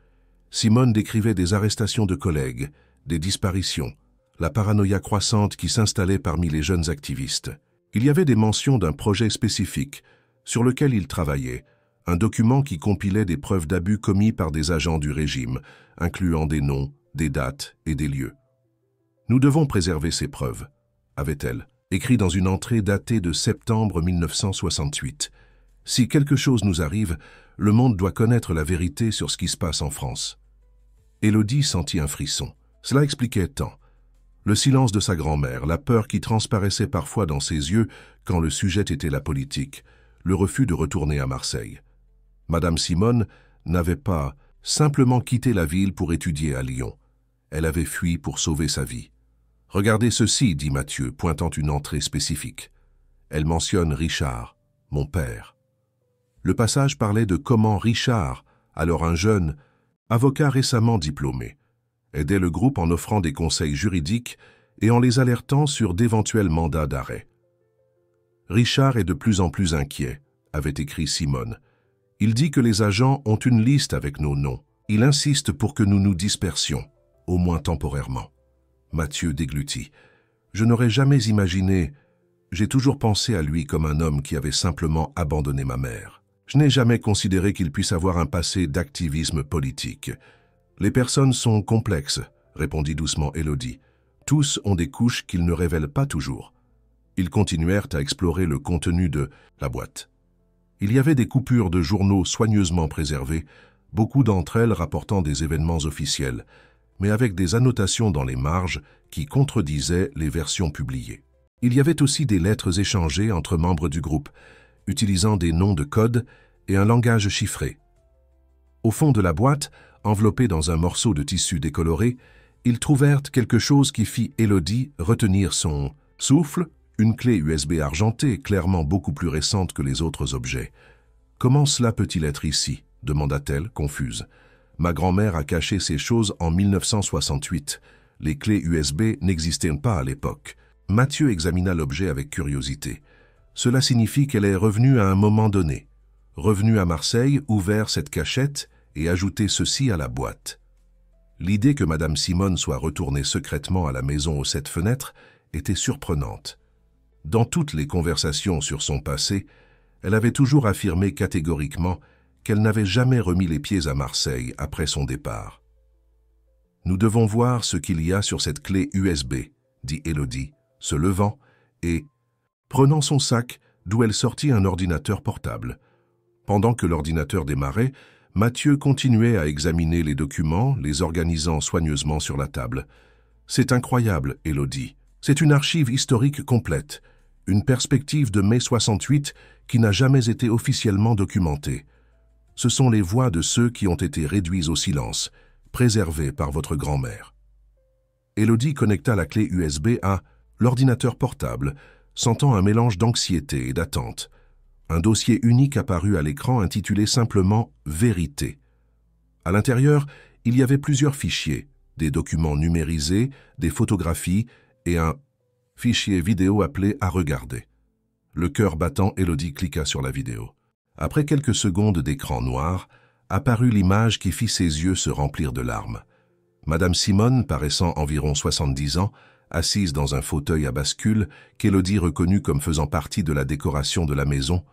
Simone décrivait des arrestations de collègues, des disparitions, la paranoïa croissante qui s'installait parmi les jeunes activistes. Il y avait des mentions d'un projet spécifique sur lequel il travaillait, un document qui compilait des preuves d'abus commis par des agents du régime, incluant des noms, des dates et des lieux. « Nous devons préserver ces preuves », avait-elle, écrit dans une entrée datée de septembre 1968. « Si quelque chose nous arrive, le monde doit connaître la vérité sur ce qui se passe en France. » Élodie sentit un frisson. Cela expliquait tant. Le silence de sa grand-mère, la peur qui transparaissait parfois dans ses yeux quand le sujet était la politique, le refus de retourner à Marseille. Madame Simone n'avait pas simplement quitté la ville pour étudier à Lyon. Elle avait fui pour sauver sa vie. « Regardez ceci, dit Mathieu, pointant une entrée spécifique. Elle mentionne Richard, mon père. Le passage parlait de comment Richard, alors un jeune, avocat récemment diplômé, aidait le groupe en offrant des conseils juridiques et en les alertant sur d'éventuels mandats d'arrêt. Richard est de plus en plus inquiet, avait écrit Simone. Il dit que les agents ont une liste avec nos noms. Il insiste pour que nous nous dispersions, au moins temporairement. Mathieu déglutit. Je n'aurais jamais imaginé... J'ai toujours pensé à lui comme un homme qui avait simplement abandonné ma mère. Je n'ai jamais considéré qu'il puisse avoir un passé d'activisme politique. Les personnes sont complexes, répondit doucement Élodie. Tous ont des couches qu'ils ne révèlent pas toujours. Ils continuèrent à explorer le contenu de la boîte. Il y avait des coupures de journaux soigneusement préservées, beaucoup d'entre elles rapportant des événements officiels, mais avec des annotations dans les marges qui contredisaient les versions publiées. Il y avait aussi des lettres échangées entre membres du groupe, utilisant des noms de code et un langage chiffré. Au fond de la boîte, enveloppée dans un morceau de tissu décoloré, ils trouvèrent quelque chose qui fit Élodie retenir son souffle, une clé USB argentée, clairement beaucoup plus récente que les autres objets. « Comment cela peut-il être ici ?» demanda-t-elle, confuse. « Ma grand-mère a caché ces choses en 1968. Les clés USB n'existaient pas à l'époque. » Mathieu examina l'objet avec curiosité. Cela signifie qu'elle est revenue à un moment donné. Revenue à Marseille, ouvert cette cachette et ajouté ceci à la boîte. L'idée que Madame Simone soit retournée secrètement à la maison aux 7 fenêtres était surprenante. Dans toutes les conversations sur son passé, elle avait toujours affirmé catégoriquement qu'elle n'avait jamais remis les pieds à Marseille après son départ. « Nous devons voir ce qu'il y a sur cette clé USB, dit Élodie, se levant et prenant son sac d'où elle sortit un ordinateur portable. Pendant que l'ordinateur démarrait, Mathieu continuait à examiner les documents, les organisant soigneusement sur la table. « C'est incroyable, Élodie. C'est une archive historique complète, une perspective de mai 68 qui n'a jamais été officiellement documentée. Ce sont les voix de ceux qui ont été réduits au silence, préservés par votre grand-mère. » Élodie connecta la clé USB à l'ordinateur portable, sentant un mélange d'anxiété et d'attente. Un dossier unique apparut à l'écran intitulé simplement « Vérité ». À l'intérieur, il y avait plusieurs fichiers, des documents numérisés, des photographies et un fichier vidéo appelé « À regarder ». Le cœur battant, Élodie cliqua sur la vidéo. Après quelques secondes d'écran noir, apparut l'image qui fit ses yeux se remplir de larmes. Madame Simone, paraissant environ 70 ans, assise dans un fauteuil à bascule, qu'Élodie reconnut comme faisant partie de la décoration de la maison,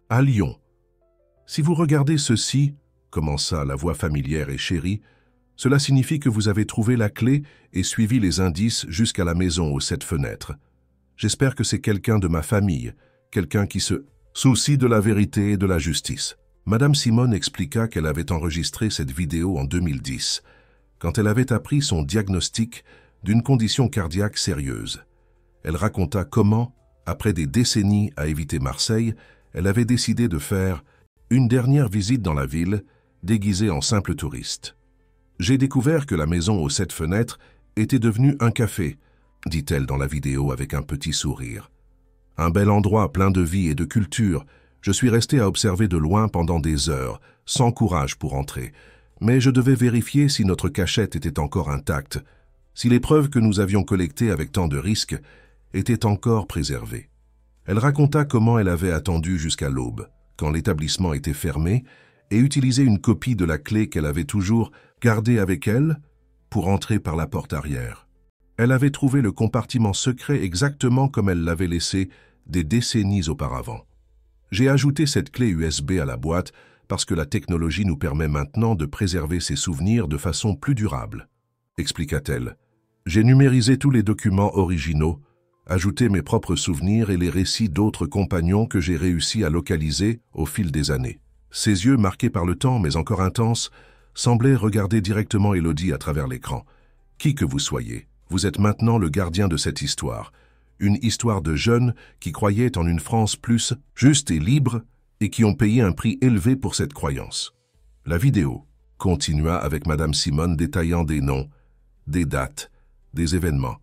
à Lyon. « Si vous regardez ceci, commença la voix familière et chérie, cela signifie que vous avez trouvé la clé et suivi les indices jusqu'à la maison aux 7 fenêtres. J'espère que c'est quelqu'un de ma famille, quelqu'un qui se soucie de la vérité et de la justice. » Madame Simone expliqua qu'elle avait enregistré cette vidéo en 2010, quand elle avait appris son diagnostic d'une condition cardiaque sérieuse. Elle raconta comment, après des décennies à éviter Marseille, elle avait décidé de faire une dernière visite dans la ville, déguisée en simple touriste. « J'ai découvert que la maison aux 7 fenêtres était devenue un café, dit-elle dans la vidéo avec un petit sourire. Un bel endroit plein de vie et de culture. Je suis restée à observer de loin pendant des heures, sans courage pour entrer. Mais je devais vérifier si notre cachette était encore intacte, si les preuves que nous avions collectées avec tant de risques étaient encore préservées. » Elle raconta comment elle avait attendu jusqu'à l'aube, quand l'établissement était fermé, et utilisé une copie de la clé qu'elle avait toujours gardée avec elle pour entrer par la porte arrière. Elle avait trouvé le compartiment secret exactement comme elle l'avait laissé des décennies auparavant. J'ai ajouté cette clé USB à la boîte parce que la technologie nous permet maintenant de préserver ces souvenirs de façon plus durable, expliqua-t-elle. J'ai numérisé tous les documents originaux, ajouté mes propres souvenirs et les récits d'autres compagnons que j'ai réussi à localiser au fil des années. Ses yeux, marqués par le temps mais encore intenses, semblaient regarder directement Élodie à travers l'écran. « Qui que vous soyez, Vous êtes maintenant le gardien de cette histoire. Une histoire de jeunes qui croyaient en une France plus juste et libre et qui ont payé un prix élevé pour cette croyance. La vidéo continua avec Madame Simone détaillant des noms, des dates, des événements.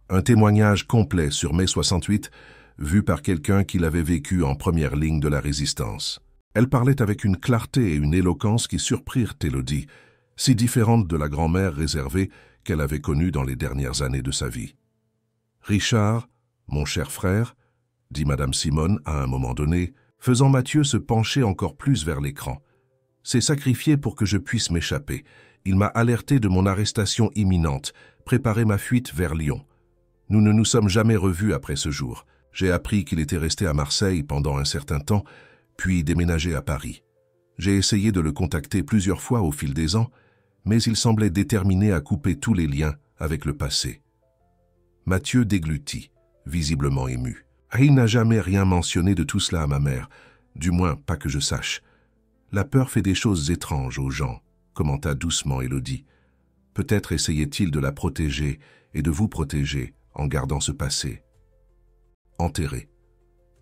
Un témoignage complet sur mai 68, vu par quelqu'un qui l'avait vécu en première ligne de la résistance. Elle parlait avec une clarté et une éloquence qui surprirent Élodie, si différente de la grand-mère réservée qu'elle avait connue dans les dernières années de sa vie. « Richard, mon cher frère, » dit Madame Simone à un moment donné, faisant Mathieu se pencher encore plus vers l'écran. « s'est sacrifié pour que je puisse m'échapper. Il m'a alerté de mon arrestation imminente, préparé ma fuite vers Lyon. Nous ne nous sommes jamais revus après ce jour. J'ai appris qu'il était resté à Marseille pendant un certain temps, puis déménagé à Paris. J'ai essayé de le contacter plusieurs fois au fil des ans, mais il semblait déterminé à couper tous les liens avec le passé. » Mathieu déglutit, visiblement ému. « Il n'a jamais rien mentionné de tout cela à ma mère, du moins pas que je sache. La peur fait des choses étranges aux gens, » commenta doucement Élodie. « Peut-être essayait-il de la protéger et de vous protéger en gardant ce passé. » Enterré.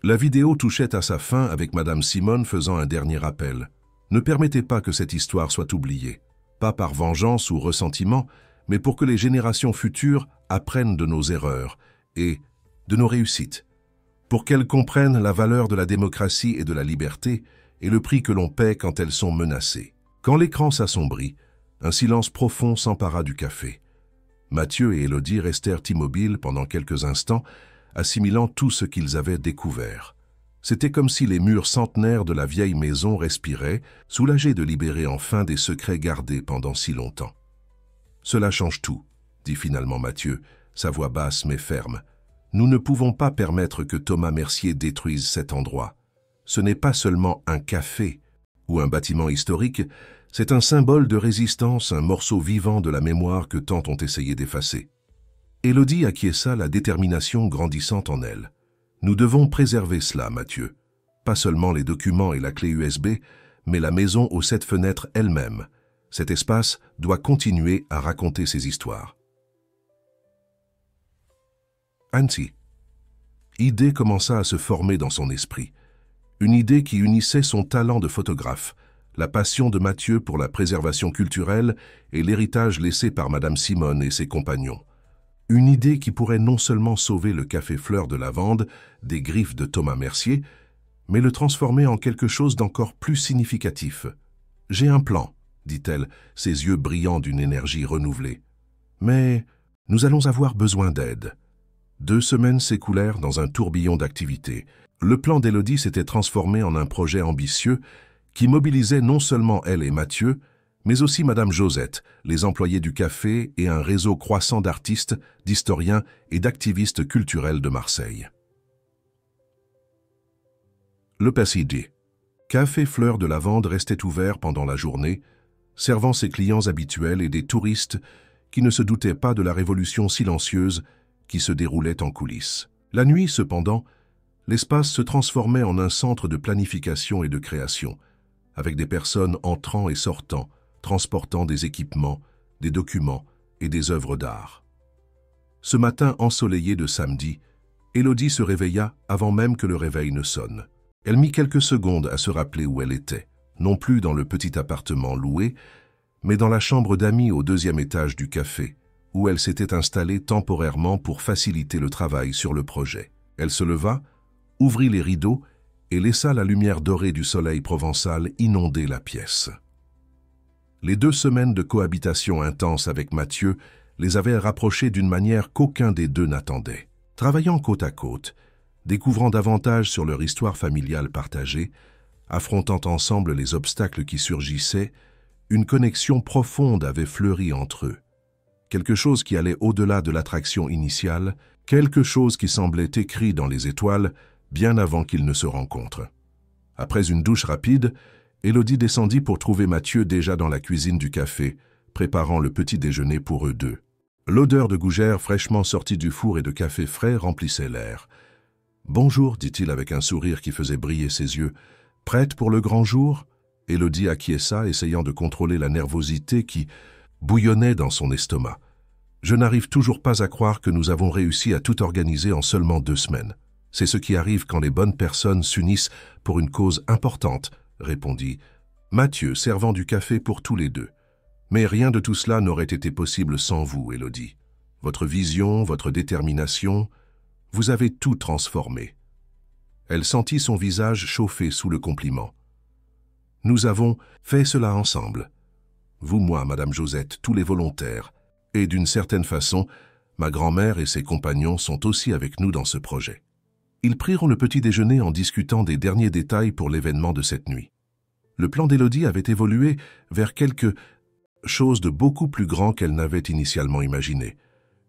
La vidéo touchait à sa fin avec Madame Simone faisant un dernier appel. Ne permettez pas que cette histoire soit oubliée, pas par vengeance ou ressentiment, mais pour que les générations futures apprennent de nos erreurs et de nos réussites, pour qu'elles comprennent la valeur de la démocratie et de la liberté et le prix que l'on paie quand elles sont menacées. Quand l'écran s'assombrit, un silence profond s'empara du café. Mathieu et Élodie restèrent immobiles pendant quelques instants, assimilant tout ce qu'ils avaient découvert. C'était comme si les murs centenaires de la vieille maison respiraient, soulagés de libérer enfin des secrets gardés pendant si longtemps. « Cela change tout, » dit finalement Mathieu, sa voix basse mais ferme. « Nous ne pouvons pas permettre que Thomas Mercier détruise cet endroit. Ce n'est pas seulement un café ou un bâtiment historique, c'est un symbole de résistance, un morceau vivant de la mémoire que tant ont essayé d'effacer. » Élodie acquiesça, la détermination grandissant en elle. « Nous devons préserver cela, Mathieu. Pas seulement les documents et la clé USB, mais la maison aux 7 fenêtres elle-même. Cet espace doit continuer à raconter ses histoires. » Ainsi, idée commença à se former dans son esprit. Une idée qui unissait son talent de photographe, la passion de Mathieu pour la préservation culturelle et l'héritage laissé par Madame Simone et ses compagnons. Une idée qui pourrait non seulement sauver le café Fleur de Lavande des griffes de Thomas Mercier, mais le transformer en quelque chose d'encore plus significatif. « J'ai un plan, » dit-elle, ses yeux brillants d'une énergie renouvelée. « Mais nous allons avoir besoin d'aide. » 2 semaines s'écoulèrent dans un tourbillon d'activités. Le plan d'Élodie s'était transformé en un projet ambitieux qui mobilisait non seulement elle et Mathieu, mais aussi Madame Josette, les employés du café et un réseau croissant d'artistes, d'historiens et d'activistes culturels de Marseille. Le Passidi. Café Fleur de Lavande restait ouvert pendant la journée, servant ses clients habituels et des touristes qui ne se doutaient pas de la révolution silencieuse qui se déroulait en coulisses. La nuit, cependant, l'espace se transformait en un centre de planification et de création, avec des personnes entrant et sortant, transportant des équipements, des documents et des œuvres d'art. Ce matin ensoleillé de samedi, Élodie se réveilla avant même que le réveil ne sonne. Elle mit quelques secondes à se rappeler où elle était, non plus dans le petit appartement loué, mais dans la chambre d'amis au 2e étage du café, où elle s'était installée temporairement pour faciliter le travail sur le projet. Elle se leva, ouvrit les rideaux et laissa la lumière dorée du soleil provençal inonder la pièce. Les 2 semaines de cohabitation intense avec Mathieu les avaient rapprochés d'une manière qu'aucun des deux n'attendait. Travaillant côte à côte, découvrant davantage sur leur histoire familiale partagée, affrontant ensemble les obstacles qui surgissaient, une connexion profonde avait fleuri entre eux. Quelque chose qui allait au-delà de l'attraction initiale, quelque chose qui semblait écrit dans les étoiles bien avant qu'ils ne se rencontrent. Après une douche rapide, Élodie descendit pour trouver Mathieu déjà dans la cuisine du café, préparant le petit déjeuner pour eux deux. L'odeur de gougère fraîchement sortie du four et de café frais remplissait l'air. « Bonjour », dit-il avec un sourire qui faisait briller ses yeux. « Prête pour le grand jour ?» Élodie acquiesça, essayant de contrôler la nervosité qui bouillonnait dans son estomac. « Je n'arrive toujours pas à croire que nous avons réussi à tout organiser en seulement 2 semaines. C'est ce qui arrive quand les bonnes personnes s'unissent pour une cause importante, répondit Mathieu, servant du café pour tous les deux. Mais rien de tout cela n'aurait été possible sans vous, Élodie. Votre vision, votre détermination, vous avez tout transformé. Elle sentit son visage chauffer sous le compliment. Nous avons fait cela ensemble. Vous, moi, Madame Josette, tous les volontaires. Et d'une certaine façon, ma grand-mère et ses compagnons sont aussi avec nous dans ce projet. Ils prirent le petit déjeuner en discutant des derniers détails pour l'événement de cette nuit. Le plan d'Élodie avait évolué vers quelque chose de beaucoup plus grand qu'elle n'avait initialement imaginé.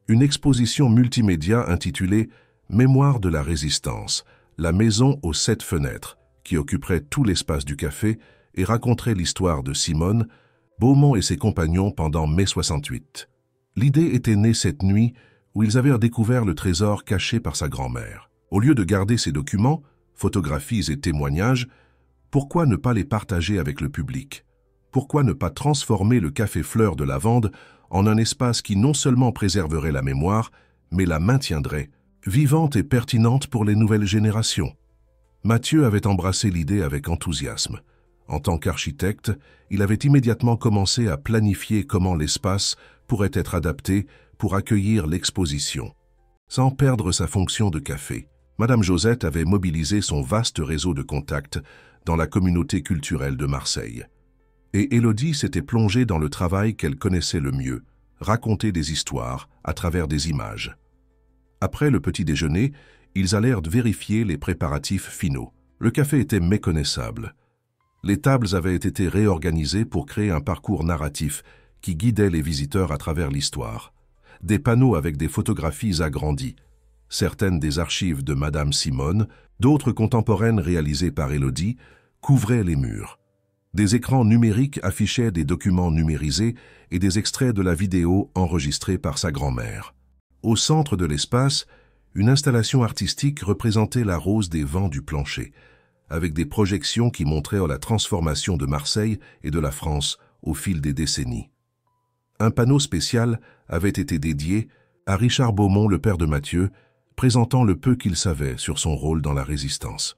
Une exposition multimédia intitulée « Mémoire de la Résistance », la maison aux 7 fenêtres, qui occuperait tout l'espace du café et raconterait l'histoire de Simone, Beaumont et ses compagnons pendant mai 68. L'idée était née cette nuit où ils avaient découvert le trésor caché par sa grand-mère. Au lieu de garder ces documents, photographies et témoignages, pourquoi ne pas les partager avec le public? Pourquoi ne pas transformer le Café Fleur de Lavande en un espace qui non seulement préserverait la mémoire, mais la maintiendrait, vivante et pertinente pour les nouvelles générations? Mathieu avait embrassé l'idée avec enthousiasme. En tant qu'architecte, il avait immédiatement commencé à planifier comment l'espace pourrait être adapté pour accueillir l'exposition. Sans perdre sa fonction de café, Madame Josette avait mobilisé son vaste réseau de contacts dans la communauté culturelle de Marseille. Et Élodie s'était plongée dans le travail qu'elle connaissait le mieux, raconter des histoires à travers des images. Après le petit déjeuner, ils allèrent vérifier les préparatifs finaux. Le café était méconnaissable. Les tables avaient été réorganisées pour créer un parcours narratif qui guidait les visiteurs à travers l'histoire. Des panneaux avec des photographies agrandies, certaines des archives de Madame Simone, d'autres contemporaines réalisées par Élodie, couvraient les murs. Des écrans numériques affichaient des documents numérisés et des extraits de la vidéo enregistrée par sa grand-mère. Au centre de l'espace, une installation artistique représentait la rose des vents du plancher, avec des projections qui montraient la transformation de Marseille et de la France au fil des décennies. Un panneau spécial avait été dédié à Richard Beaumont, le père de Mathieu, présentant le peu qu'il savait sur son rôle dans la Résistance.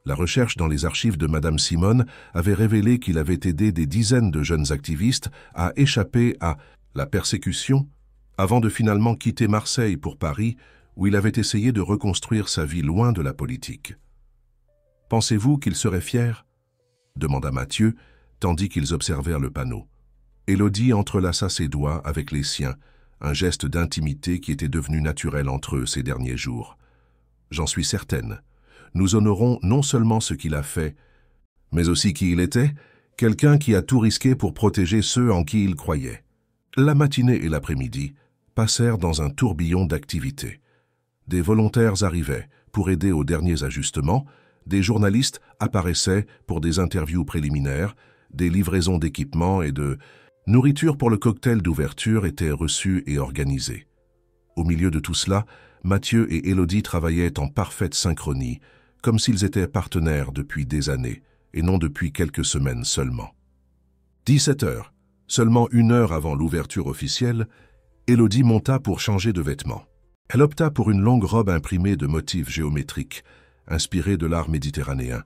La recherche dans les archives de Madame Simone avait révélé qu'il avait aidé des dizaines de jeunes activistes à échapper à la persécution avant de finalement quitter Marseille pour Paris, où il avait essayé de reconstruire sa vie loin de la politique. « Pensez-vous qu'il serait fier ?» demanda Mathieu, tandis qu'ils observèrent le panneau. Élodie entrelaça ses doigts avec les siens, un geste d'intimité qui était devenu naturel entre eux ces derniers jours. « J'en suis certaine. Nous honorons non seulement ce qu'il a fait, mais aussi qui il était, quelqu'un qui a tout risqué pour protéger ceux en qui il croyait. » La matinée et l'après-midi passèrent dans un tourbillon d'activités. Des volontaires arrivaient pour aider aux derniers ajustements, des journalistes apparaissaient pour des interviews préliminaires, des livraisons d'équipements et de nourriture pour le cocktail d'ouverture étaient reçues et organisées. Au milieu de tout cela, Mathieu et Élodie travaillaient en parfaite synchronie, comme s'ils étaient partenaires depuis des années, et non depuis quelques semaines seulement. 17 heures, seulement 1 heure avant l'ouverture officielle, Élodie monta pour changer de vêtements. Elle opta pour une longue robe imprimée de motifs géométriques, inspirée de l'art méditerranéen,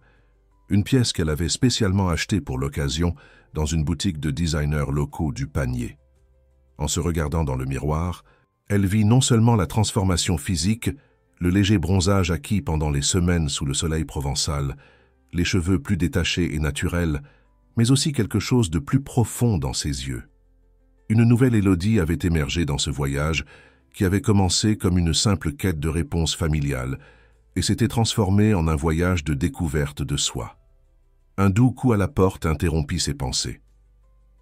une pièce qu'elle avait spécialement achetée pour l'occasion dans une boutique de designers locaux du Panier. En se regardant dans le miroir, elle vit non seulement la transformation physique, le léger bronzage acquis pendant les semaines sous le soleil provençal, les cheveux plus détachés et naturels, mais aussi quelque chose de plus profond dans ses yeux. Une nouvelle Élodie avait émergé dans ce voyage qui avait commencé comme une simple quête de réponse familiale et s'était transformé en un voyage de découverte de soi. Un doux coup à la porte interrompit ses pensées.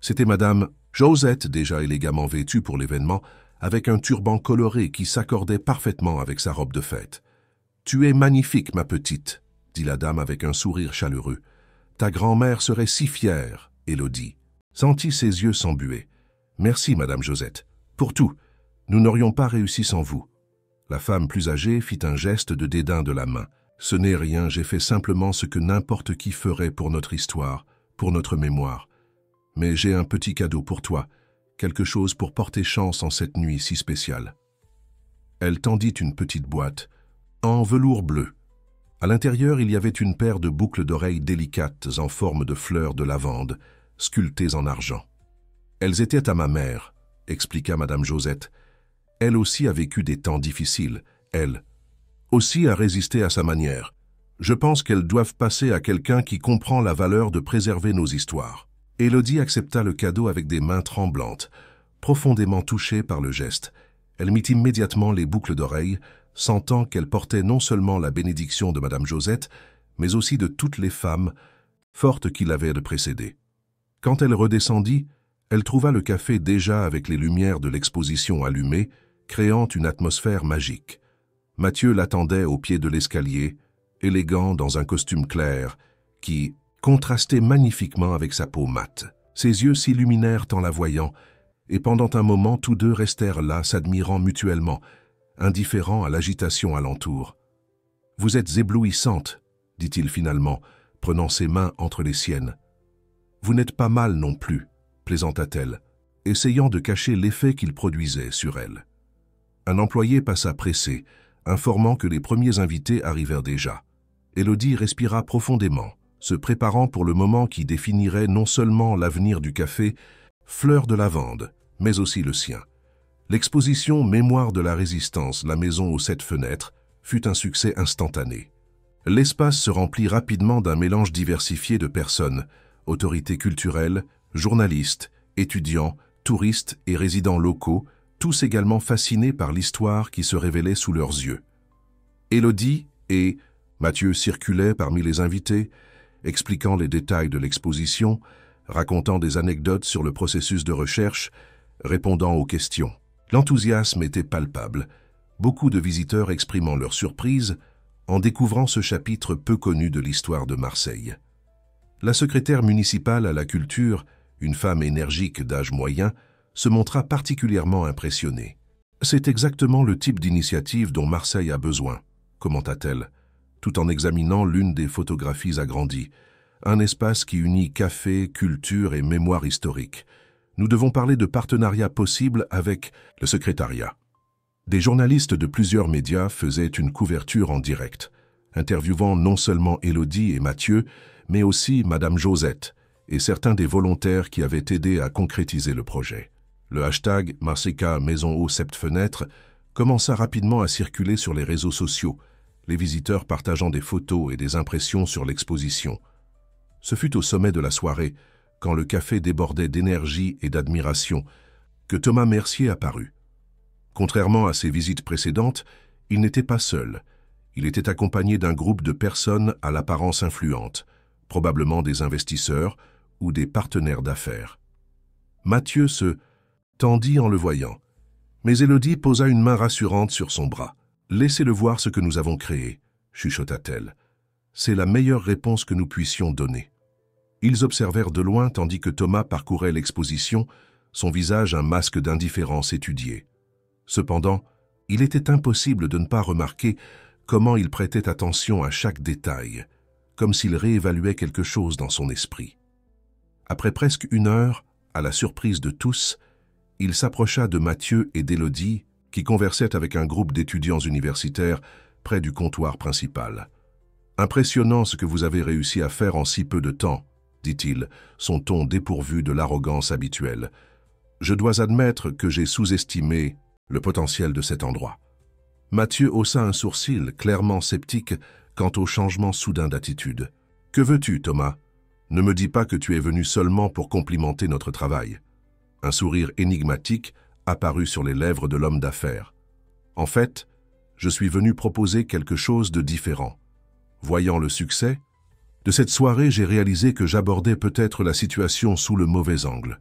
C'était Madame Josette, déjà élégamment vêtue pour l'événement, avec un turban coloré qui s'accordait parfaitement avec sa robe de fête. « Tu es magnifique, ma petite », dit la dame avec un sourire chaleureux. « Ta grand-mère serait si fière, Élodie. » Sentit ses yeux s'embuer. « Merci, Madame Josette. Pour tout. Nous n'aurions pas réussi sans vous. » La femme plus âgée fit un geste de dédain de la main. « Ce n'est rien, j'ai fait simplement ce que n'importe qui ferait pour notre histoire, pour notre mémoire. Mais j'ai un petit cadeau pour toi, quelque chose pour porter chance en cette nuit si spéciale. Elle tendit une petite boîte, en velours bleu. À l'intérieur, il y avait une paire de boucles d'oreilles délicates en forme de fleurs de lavande, sculptées en argent. « Elles étaient à ma mère », expliqua Madame Josette. « Elle aussi a vécu des temps difficiles. Elle aussi a résisté à sa manière. Je pense qu'elles doivent passer à quelqu'un qui comprend la valeur de préserver nos histoires. » Élodie accepta le cadeau avec des mains tremblantes, profondément touchée par le geste. Elle mit immédiatement les boucles d'oreilles, sentant qu'elle portait non seulement la bénédiction de Madame Josette, mais aussi de toutes les femmes fortes qui l'avaient précédée. Quand elle redescendit, elle trouva le café déjà avec les lumières de l'exposition allumées, créant une atmosphère magique. Mathieu l'attendait au pied de l'escalier, élégant dans un costume clair, qui contrastait magnifiquement avec sa peau mate. Ses yeux s'illuminèrent en la voyant, et pendant un moment tous deux restèrent là, s'admirant mutuellement, indifférents à l'agitation alentour. « Vous êtes éblouissante, » dit-il finalement, prenant ses mains entre les siennes. « Vous n'êtes pas mal non plus, » plaisanta-t-elle, essayant de cacher l'effet qu'il produisait sur elle. Un employé passa pressé, informant que les premiers invités arrivèrent déjà. Élodie respira profondément, se préparant pour le moment qui définirait non seulement l'avenir du café, Fleurs de lavande, mais aussi le sien. L'exposition Mémoire de la Résistance, la maison aux 7 fenêtres, fut un succès instantané. L'espace se remplit rapidement d'un mélange diversifié de personnes, autorités culturelles, journalistes, étudiants, touristes et résidents locaux, tous également fascinés par l'histoire qui se révélait sous leurs yeux. Élodie et Mathieu circulaient parmi les invités, expliquant les détails de l'exposition, racontant des anecdotes sur le processus de recherche, répondant aux questions. L'enthousiasme était palpable, beaucoup de visiteurs exprimant leur surprise en découvrant ce chapitre peu connu de l'histoire de Marseille. La secrétaire municipale à la culture, une femme énergique d'âge moyen, se montra particulièrement impressionnée. « C'est exactement le type d'initiative dont Marseille a besoin », commenta-t-elle, tout en examinant l'une des photographies agrandies. Un espace qui unit café, culture et mémoire historique. Nous devons parler de partenariats possibles avec le secrétariat. Des journalistes de plusieurs médias faisaient une couverture en direct, interviewant non seulement Élodie et Mathieu, mais aussi Madame Josette et certains des volontaires qui avaient aidé à concrétiser le projet. Le hashtag Marseca Maison aux 7 fenêtres commença rapidement à circuler sur les réseaux sociaux, les visiteurs partageant des photos et des impressions sur l'exposition. Ce fut au sommet de la soirée, quand le café débordait d'énergie et d'admiration, que Thomas Mercier apparut. Contrairement à ses visites précédentes, il n'était pas seul. Il était accompagné d'un groupe de personnes à l'apparence influente, probablement des investisseurs ou des partenaires d'affaires. Mathieu se tendit en le voyant, mais Élodie posa une main rassurante sur son bras. « Laissez-le voir ce que nous avons créé », chuchota-t-elle. « C'est la meilleure réponse que nous puissions donner. » Ils observèrent de loin tandis que Thomas parcourait l'exposition, son visage un masque d'indifférence étudié. Cependant, il était impossible de ne pas remarquer comment il prêtait attention à chaque détail, comme s'il réévaluait quelque chose dans son esprit. Après presque 1 heure, à la surprise de tous, il s'approcha de Mathieu et d'Élodie, qui conversaient avec un groupe d'étudiants universitaires près du comptoir principal. « Impressionnant ce que vous avez réussi à faire en si peu de temps, » dit-il, son ton dépourvu de l'arrogance habituelle. « Je dois admettre que j'ai sous-estimé le potentiel de cet endroit. » Mathieu haussa un sourcil, clairement sceptique quant au changement soudain d'attitude. « Que veux-tu, Thomas? Ne me dis pas que tu es venu seulement pour complimenter notre travail. » Un sourire énigmatique apparut sur les lèvres de l'homme d'affaires. « En fait, je suis venu proposer quelque chose de différent. Voyant le succès de cette soirée, j'ai réalisé que j'abordais peut-être la situation sous le mauvais angle. »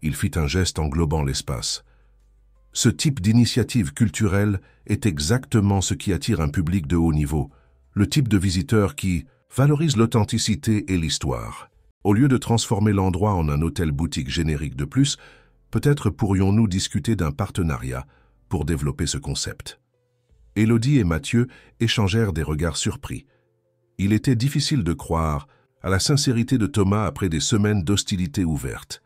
Il fit un geste englobant l'espace. « Ce type d'initiative culturelle est exactement ce qui attire un public de haut niveau, le type de visiteur qui valorise l'authenticité et l'histoire. Au lieu de transformer l'endroit en un hôtel-boutique générique de plus, peut-être pourrions-nous discuter d'un partenariat pour développer ce concept. » Élodie et Mathieu échangèrent des regards surpris. Il était difficile de croire à la sincérité de Thomas après des semaines d'hostilité ouverte.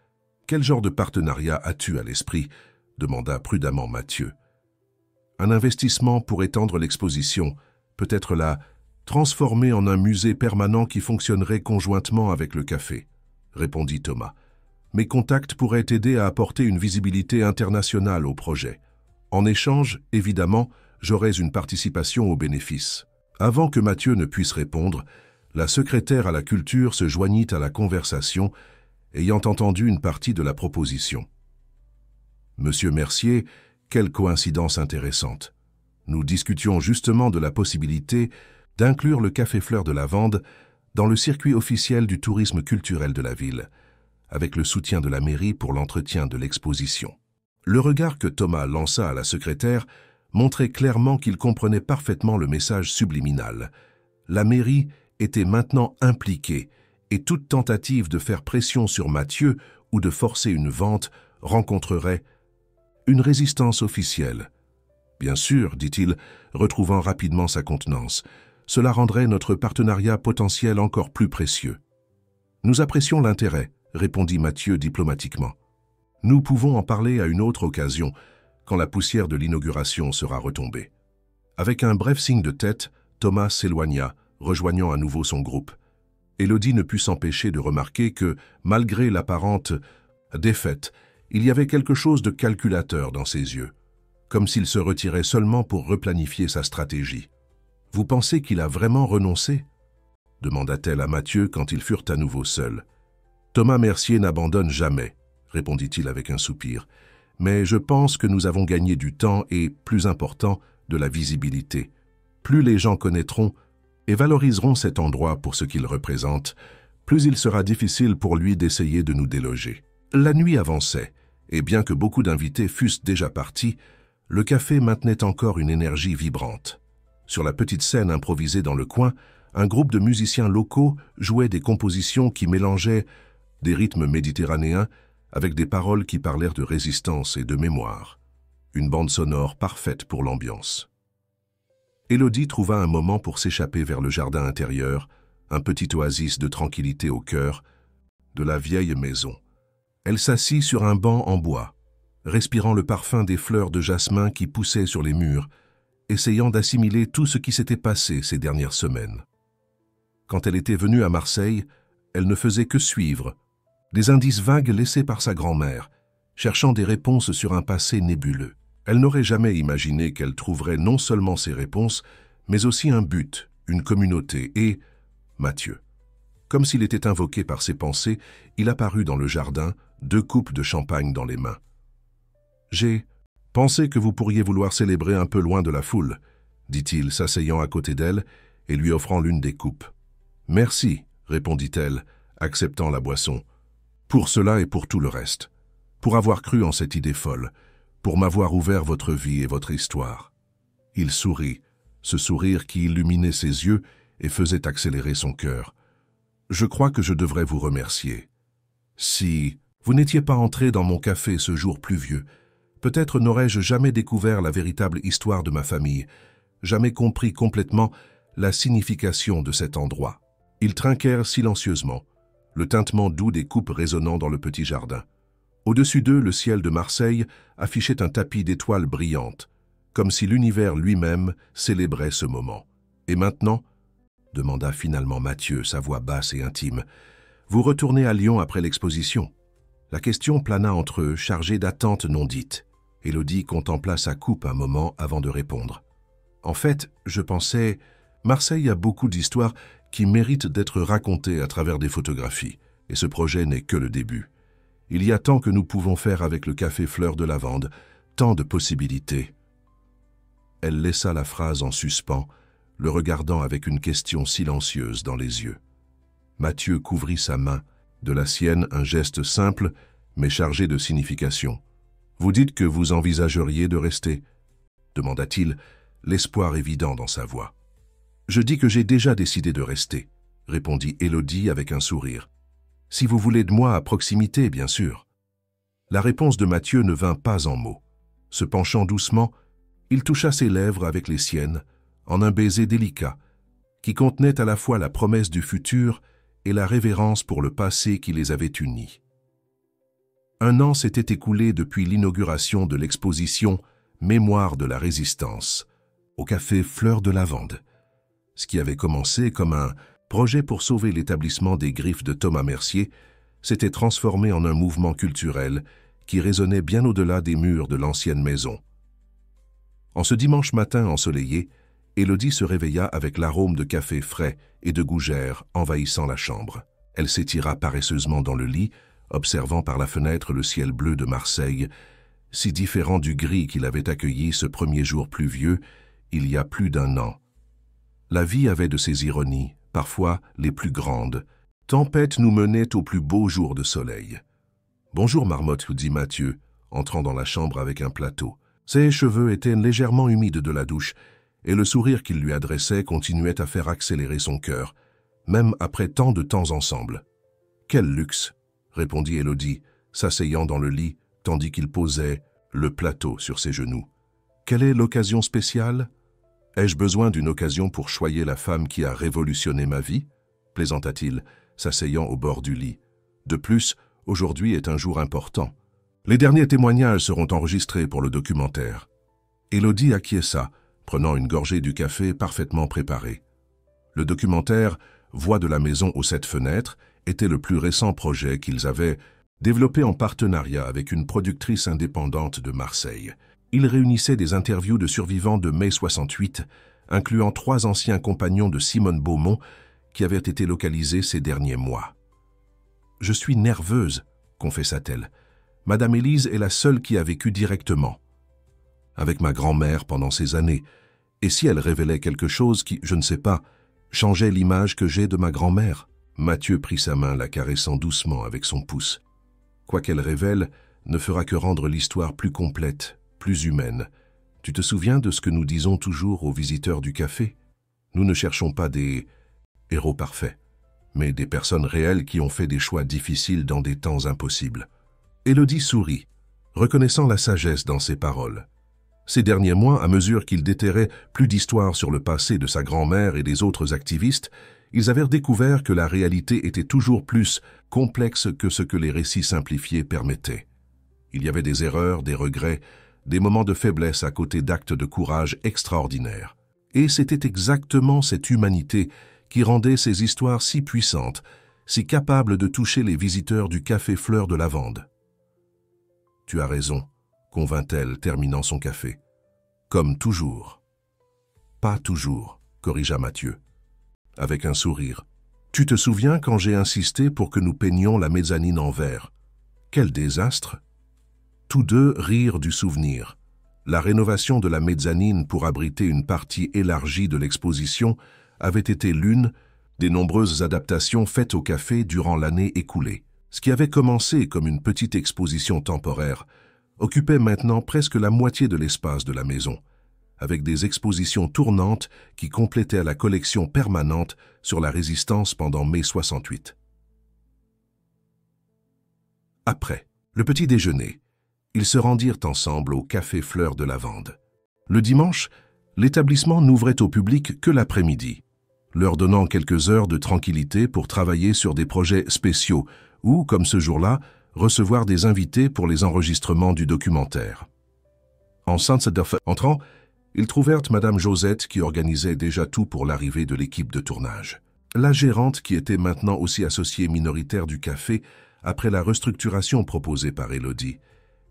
Quel genre de partenariat as-tu à l'esprit? Demanda prudemment Mathieu. Un investissement pour étendre l'exposition, peut-être la transformer en un musée permanent qui fonctionnerait conjointement avec le café, répondit Thomas. Mes contacts pourraient t'aider à apporter une visibilité internationale au projet. En échange, évidemment, j'aurais une participation aux bénéfices. Avant que Mathieu ne puisse répondre, la secrétaire à la culture se joignit à la conversation, ayant entendu une partie de la proposition. Monsieur Mercier, quelle coïncidence intéressante. Nous discutions justement de la possibilité d'inclure le Café Fleur de Lavande dans le circuit officiel du tourisme culturel de la ville, avec le soutien de la mairie pour l'entretien de l'exposition. Le regard que Thomas lança à la secrétaire montrait clairement qu'il comprenait parfaitement le message subliminal. La mairie était maintenant impliquée et toute tentative de faire pression sur Mathieu ou de forcer une vente rencontrerait une résistance officielle. Bien sûr, dit-il, retrouvant rapidement sa contenance, cela rendrait notre partenariat potentiel encore plus précieux. Nous apprécions l'intérêt, répondit Mathieu diplomatiquement. Nous pouvons en parler à une autre occasion, quand la poussière de l'inauguration sera retombée. Avec un bref signe de tête, Thomas s'éloigna, rejoignant à nouveau son groupe. Élodie ne put s'empêcher de remarquer que, malgré l'apparente défaite, il y avait quelque chose de calculateur dans ses yeux, comme s'il se retirait seulement pour replanifier sa stratégie. « Vous pensez qu'il a vraiment renoncé ?» demanda-t-elle à Mathieu quand ils furent à nouveau seuls. « Thomas Mercier n'abandonne jamais, » répondit-il avec un soupir. « Mais je pense que nous avons gagné du temps et, plus important, de la visibilité. Plus les gens connaîtront et valoriseront cet endroit pour ce qu'il représente, plus il sera difficile pour lui d'essayer de nous déloger. » La nuit avançait, et bien que beaucoup d'invités fussent déjà partis, le café maintenait encore une énergie vibrante. Sur la petite scène improvisée dans le coin, un groupe de musiciens locaux jouait des compositions qui mélangeaient des rythmes méditerranéens avec des paroles qui parlèrent de résistance et de mémoire. Une bande sonore parfaite pour l'ambiance. Élodie trouva un moment pour s'échapper vers le jardin intérieur, un petit oasis de tranquillité au cœur de la vieille maison. Elle s'assit sur un banc en bois, respirant le parfum des fleurs de jasmin qui poussaient sur les murs, essayant d'assimiler tout ce qui s'était passé ces dernières semaines. Quand elle était venue à Marseille, elle ne faisait que suivre des indices vagues laissés par sa grand-mère, cherchant des réponses sur un passé nébuleux. Elle n'aurait jamais imaginé qu'elle trouverait non seulement ces réponses, mais aussi un but, une communauté et Mathieu. Comme s'il était invoqué par ses pensées, il apparut dans le jardin, 2 coupes de champagne dans les mains. « J'ai pensé que vous pourriez vouloir célébrer un peu loin de la foule, » dit-il, s'asseyant à côté d'elle et lui offrant l'une des coupes. « Merci, » répondit-elle, acceptant la boisson. « Pour cela et pour tout le reste. Pour avoir cru en cette idée folle. Pour m'avoir ouvert votre vie et votre histoire. » Il sourit, ce sourire qui illuminait ses yeux et faisait accélérer son cœur. « Je crois que je devrais vous remercier. Si vous n'étiez pas entré dans mon café ce jour pluvieux, peut-être n'aurais-je jamais découvert la véritable histoire de ma famille, jamais compris complètement la signification de cet endroit. » Ils trinquèrent silencieusement, le tintement doux des coupes résonnant dans le petit jardin. Au-dessus d'eux, le ciel de Marseille affichait un tapis d'étoiles brillantes, comme si l'univers lui-même célébrait ce moment. « Et maintenant ?» demanda finalement Mathieu, sa voix basse et intime. « Vous retournez à Lyon après l'exposition ?» La question plana entre eux, chargée d'attentes non dites. Élodie contempla sa coupe un moment avant de répondre. « En fait, je pensais, Marseille a beaucoup d'histoires qui méritent d'être racontées à travers des photographies, et ce projet n'est que le début. Il y a tant que nous pouvons faire avec le Café Fleur de Lavande, tant de possibilités. » Elle laissa la phrase en suspens, le regardant avec une question silencieuse dans les yeux. Mathieu couvrit sa main, de la sienne un geste simple, mais chargé de signification. « Vous dites que vous envisageriez de rester ?» demanda-t-il, l'espoir évident dans sa voix. « Je dis que j'ai déjà décidé de rester, » répondit Élodie avec un sourire. « Si vous voulez de moi à proximité, bien sûr. » La réponse de Mathieu ne vint pas en mots. Se penchant doucement, il toucha ses lèvres avec les siennes, en un baiser délicat, qui contenait à la fois la promesse du futur et la révérence pour le passé qui les avait unis. Un an s'était écoulé depuis l'inauguration de l'exposition Mémoire de la Résistance au café Fleur de Lavande. Ce qui avait commencé comme un projet pour sauver l'établissement des Griffes de Thomas Mercier s'était transformé en un mouvement culturel qui résonnait bien au-delà des murs de l'ancienne maison. En ce dimanche matin ensoleillé, Élodie se réveilla avec l'arôme de café frais et de gougère envahissant la chambre. Elle s'étira paresseusement dans le lit, observant par la fenêtre le ciel bleu de Marseille, si différent du gris qu'il avait accueilli ce premier jour pluvieux, il y a plus d'un an. La vie avait de ses ironies, parfois les plus grandes. Tempête nous menait au plus beau jour de soleil. « Bonjour, Marmotte », dit Mathieu, entrant dans la chambre avec un plateau. Ses cheveux étaient légèrement humides de la douche, et le sourire qu'il lui adressait continuait à faire accélérer son cœur, même après tant de temps ensemble. « Quel luxe !» répondit Élodie, s'asseyant dans le lit, tandis qu'il posait le plateau sur ses genoux. « Quelle est l'occasion spéciale ? Ai-je besoin d'une occasion pour choyer la femme qui a révolutionné ma vie ?» plaisanta-t-il, s'asseyant au bord du lit. « De plus, aujourd'hui est un jour important. Les derniers témoignages seront enregistrés pour le documentaire. » Élodie acquiesça, prenant une gorgée du café parfaitement préparé. Le documentaire « Voix de la maison aux 7 fenêtres » était le plus récent projet qu'ils avaient développé en partenariat avec une productrice indépendante de Marseille. Il réunissait des interviews de survivants de mai 68, incluant 3 anciens compagnons de Simone Beaumont qui avaient été localisés ces derniers mois. « Je suis nerveuse », confessa-t-elle. « Madame Élise est la seule qui a vécu directement. Avec ma grand-mère pendant ces années. Et si elle révélait quelque chose qui, je ne sais pas, changeait l'image que j'ai de ma grand-mère ?» Mathieu prit sa main, la caressant doucement avec son pouce. « Quoi qu'elle révèle, ne fera que rendre l'histoire plus complète, plus humaine. Tu te souviens de ce que nous disons toujours aux visiteurs du café? Nous ne cherchons pas des héros parfaits, mais des personnes réelles qui ont fait des choix difficiles dans des temps impossibles. » Élodie sourit, reconnaissant la sagesse dans ses paroles. Ces derniers mois, à mesure qu'il déterrait plus d'histoires sur le passé de sa grand-mère et des autres activistes, ils avaient découvert que la réalité était toujours plus complexe que ce que les récits simplifiés permettaient. Il y avait des erreurs, des regrets, des moments de faiblesse à côté d'actes de courage extraordinaires. Et c'était exactement cette humanité qui rendait ces histoires si puissantes, si capables de toucher les visiteurs du café Fleur de Lavande. « Tu as raison », convint-elle, terminant son café. « Comme toujours. »« Pas toujours », corrigea Mathieu, avec un sourire. « Tu te souviens quand j'ai insisté pour que nous peignions la mezzanine en vert? Quel désastre !» Tous deux rirent du souvenir. La rénovation de la mezzanine pour abriter une partie élargie de l'exposition avait été l'une des nombreuses adaptations faites au café durant l'année écoulée. Ce qui avait commencé comme une petite exposition temporaire occupait maintenant presque la moitié de l'espace de la maison, avec des expositions tournantes qui complétaient la collection permanente sur la résistance pendant mai 68. Après le petit déjeuner, ils se rendirent ensemble au café Fleur de Lavande. Le dimanche, l'établissement n'ouvrait au public que l'après-midi, leur donnant quelques heures de tranquillité pour travailler sur des projets spéciaux ou, comme ce jour-là, recevoir des invités pour les enregistrements du documentaire. Entrant, ils trouvèrent Madame Josette qui organisait déjà tout pour l'arrivée de l'équipe de tournage. La gérante, qui était maintenant aussi associée minoritaire du café après la restructuration proposée par Élodie,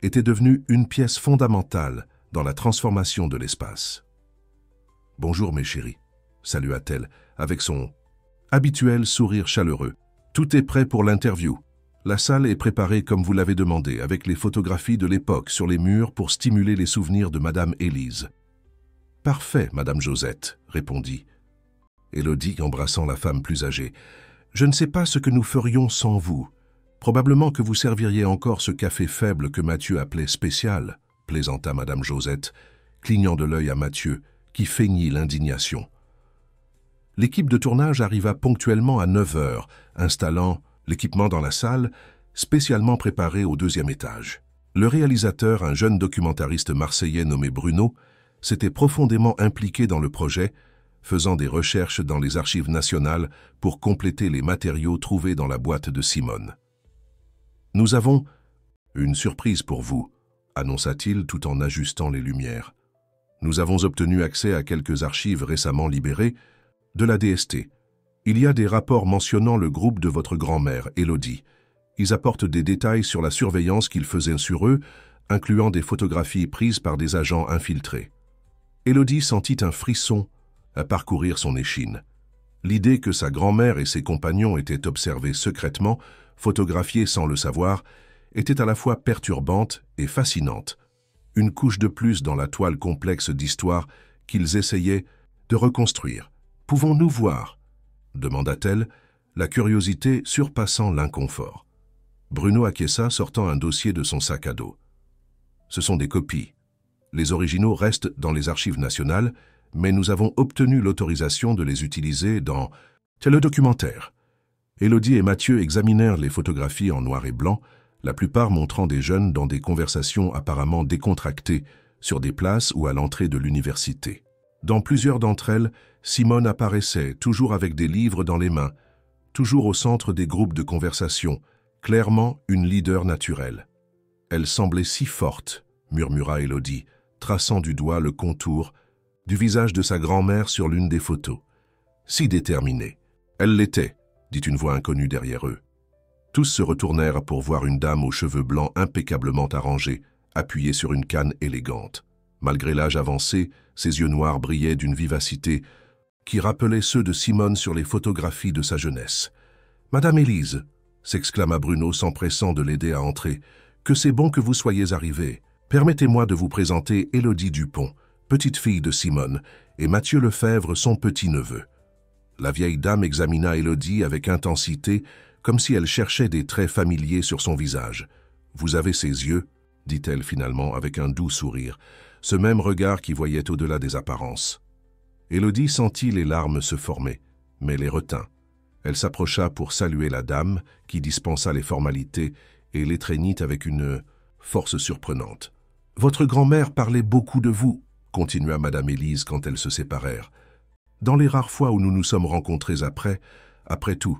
était devenue une pièce fondamentale dans la transformation de l'espace. « Bonjour mes chéris », salua-t-elle avec son habituel sourire chaleureux. « Tout est prêt pour l'interview. La salle est préparée comme vous l'avez demandé, avec les photographies de l'époque sur les murs pour stimuler les souvenirs de Madame Élise. »« Parfait, Madame Josette, » répondit Élodie, embrassant la femme plus âgée. « Je ne sais pas ce que nous ferions sans vous. Probablement que vous serviriez encore ce café faible que Mathieu appelait spécial, » plaisanta Madame Josette, clignant de l'œil à Mathieu, qui feignit l'indignation. L'équipe de tournage arriva ponctuellement à 9 heures, installant l'équipement dans la salle, spécialement préparée au 2e étage. Le réalisateur, un jeune documentariste marseillais nommé Bruno, s'était profondément impliqué dans le projet, faisant des recherches dans les archives nationales pour compléter les matériaux trouvés dans la boîte de Simone. « Nous avons Une surprise pour vous, annonça-t-il tout en ajustant les lumières. Nous avons obtenu accès à quelques archives récemment libérées de la DST. Il y a des rapports mentionnant le groupe de votre grand-mère, Élodie. Ils apportent des détails sur la surveillance qu'ils faisaient sur eux, incluant des photographies prises par des agents infiltrés. Élodie sentit un frisson à parcourir son échine. L'idée que sa grand-mère et ses compagnons étaient observés secrètement, photographiés sans le savoir, était à la fois perturbante et fascinante. Une couche de plus dans la toile complexe d'histoire qu'ils essayaient de reconstruire. « Pouvons-nous voir ?» demanda-t-elle, la curiosité surpassant l'inconfort. Bruno acquiesça, sortant un dossier de son sac à dos. « Ce sont des copies. Les originaux restent dans les archives nationales, mais nous avons obtenu l'autorisation de les utiliser dans... C'est le documentaire. » Élodie et Mathieu examinèrent les photographies en noir et blanc, la plupart montrant des jeunes dans des conversations apparemment décontractées sur des places ou à l'entrée de l'université. Dans plusieurs d'entre elles, Simone apparaissait, toujours avec des livres dans les mains, toujours au centre des groupes de conversation, clairement une leader naturelle. « Elle semblait si forte », murmura Élodie, traçant du doigt le contour du visage de sa grand-mère sur l'une des photos. « Si déterminée. »« Elle l'était », dit une voix inconnue derrière eux. Tous se retournèrent pour voir une dame aux cheveux blancs impeccablement arrangés, appuyée sur une canne élégante. Malgré l'âge avancé, ses yeux noirs brillaient d'une vivacité qui rappelait ceux de Simone sur les photographies de sa jeunesse. « Madame Élise !» s'exclama Bruno s'empressant de l'aider à entrer. « Que c'est bon que vous soyez arrivée. Permettez-moi de vous présenter Élodie Dupont, petite fille de Simone, et Mathieu Lefebvre, son petit-neveu. » La vieille dame examina Élodie avec intensité, comme si elle cherchait des traits familiers sur son visage. « Vous avez ses yeux ?» dit-elle finalement avec un doux sourire, ce même regard qui voyait au-delà des apparences. Élodie sentit les larmes se former, mais les retint. Elle s'approcha pour saluer la dame, qui dispensa les formalités et l'étreignit avec une force surprenante. « Votre grand-mère parlait beaucoup de vous, » continua Madame Élise quand elles se séparèrent. « Dans les rares fois où nous nous sommes rencontrés après tout,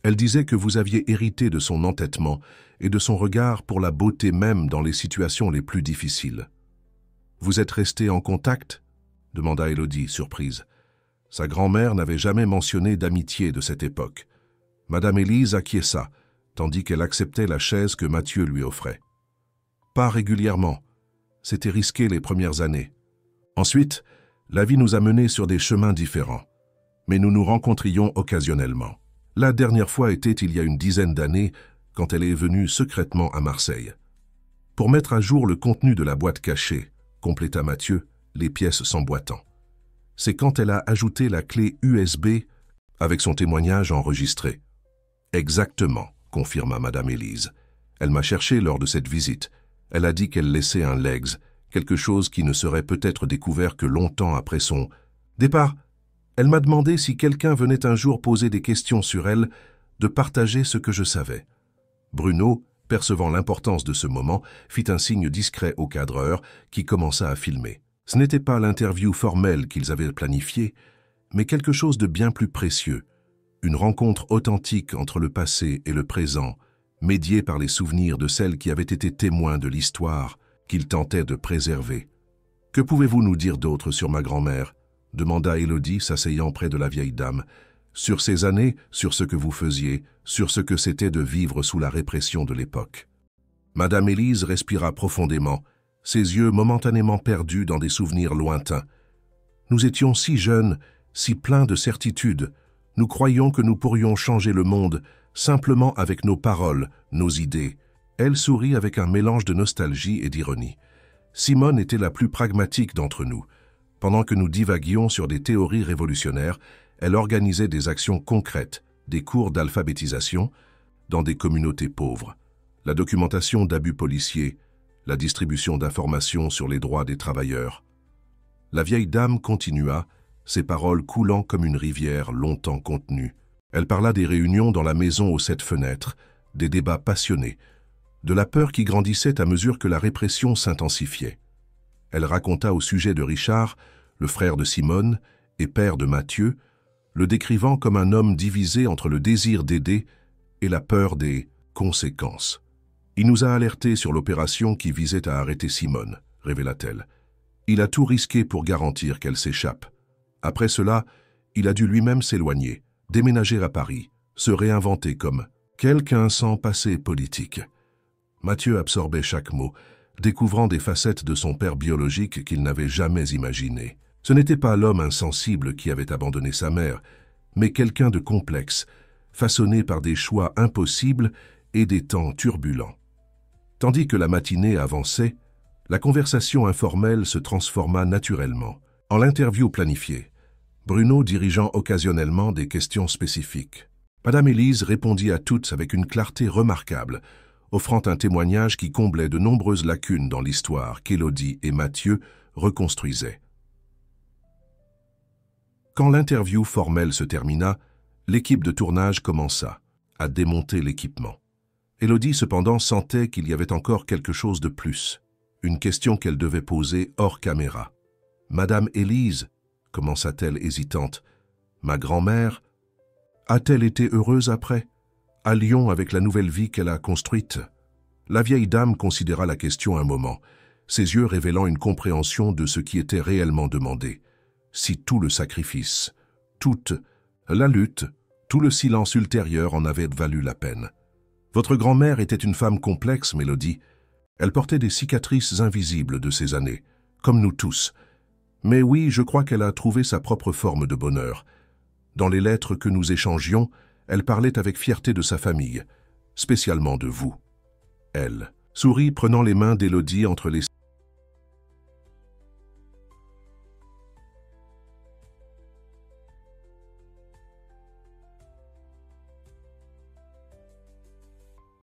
elle disait que vous aviez hérité de son entêtement et de son regard pour la beauté même dans les situations les plus difficiles. »« Vous êtes restés en contact ?» demanda Élodie, surprise. Sa grand-mère n'avait jamais mentionné d'amitié de cette époque. Madame Élise acquiesça, tandis qu'elle acceptait la chaise que Mathieu lui offrait. « Pas régulièrement. C'était risqué les premières années. Ensuite, la vie nous a menés sur des chemins différents, mais nous nous rencontrions occasionnellement. La dernière fois était il y a une dizaine d'années, quand elle est venue secrètement à Marseille. Pour mettre à jour le contenu de la boîte cachée, compléta Mathieu, les pièces s'emboîtant. C'est quand elle a ajouté la clé USB avec son témoignage enregistré. Exactement, confirma Madame Élise. Elle m'a cherché lors de cette visite. Elle a dit qu'elle laissait un legs, quelque chose qui ne serait peut-être découvert que longtemps après son départ. Elle m'a demandé si quelqu'un venait un jour poser des questions sur elle, de partager ce que je savais. Bruno, percevant l'importance de ce moment, fit un signe discret au cadreur qui commença à filmer. Ce n'était pas l'interview formelle qu'ils avaient planifiée, mais quelque chose de bien plus précieux, une rencontre authentique entre le passé et le présent, médiée par les souvenirs de celles qui avaient été témoins de l'histoire qu'ils tentaient de préserver. « Que pouvez-vous nous dire d'autre sur ma grand-mère » demanda Élodie, s'asseyant près de la vieille dame. « Sur ces années, sur ce que vous faisiez, sur ce que c'était de vivre sous la répression de l'époque. » Madame Élise respira profondément, ses yeux momentanément perdus dans des souvenirs lointains. « Nous étions si jeunes, si pleins de certitudes. Nous croyions que nous pourrions changer le monde, simplement avec nos paroles, nos idées. » Elle sourit avec un mélange de nostalgie et d'ironie. Simone était la plus pragmatique d'entre nous. Pendant que nous divaguions sur des théories révolutionnaires, elle organisait des actions concrètes, des cours d'alphabétisation, dans des communautés pauvres, la documentation d'abus policiers, la distribution d'informations sur les droits des travailleurs. La vieille dame continua, ses paroles coulant comme une rivière longtemps contenue. Elle parla des réunions dans la maison aux 7 fenêtres, des débats passionnés, de la peur qui grandissait à mesure que la répression s'intensifiait. Elle raconta au sujet de Richard, le frère de Simone et père de Mathieu, le décrivant comme un homme divisé entre le désir d'aider et la peur des conséquences. Il nous a alertés sur l'opération qui visait à arrêter Simone, révéla-t-elle. Il a tout risqué pour garantir qu'elle s'échappe. Après cela, il a dû lui-même s'éloigner, déménager à Paris, se réinventer comme quelqu'un sans passé politique. Mathieu absorbait chaque mot, découvrant des facettes de son père biologique qu'il n'avait jamais imaginées. Ce n'était pas l'homme insensible qui avait abandonné sa mère, mais quelqu'un de complexe, façonné par des choix impossibles et des temps turbulents. Tandis que la matinée avançait, la conversation informelle se transforma naturellement en l'interview planifiée, Bruno dirigeant occasionnellement des questions spécifiques. Madame Élise répondit à toutes avec une clarté remarquable, offrant un témoignage qui comblait de nombreuses lacunes dans l'histoire qu'Élodie et Mathieu reconstruisaient. Quand l'interview formelle se termina, l'équipe de tournage commença à démonter l'équipement. Élodie, cependant, sentait qu'il y avait encore quelque chose de plus, une question qu'elle devait poser hors caméra. « Madame Élise, commença-t-elle hésitante, ma grand-mère, a-t-elle été heureuse après, à Lyon avec la nouvelle vie qu'elle a construite ?» La vieille dame considéra la question un moment, ses yeux révélant une compréhension de ce qui était réellement demandé. Si tout le sacrifice, toute la lutte, tout le silence ultérieur en avaient valu la peine. Votre grand-mère était une femme complexe, Mélodie. Elle portait des cicatrices invisibles de ces années, comme nous tous. Mais oui, je crois qu'elle a trouvé sa propre forme de bonheur. Dans les lettres que nous échangions, elle parlait avec fierté de sa famille, spécialement de vous. Elle sourit, prenant les mains d'Élodie entre les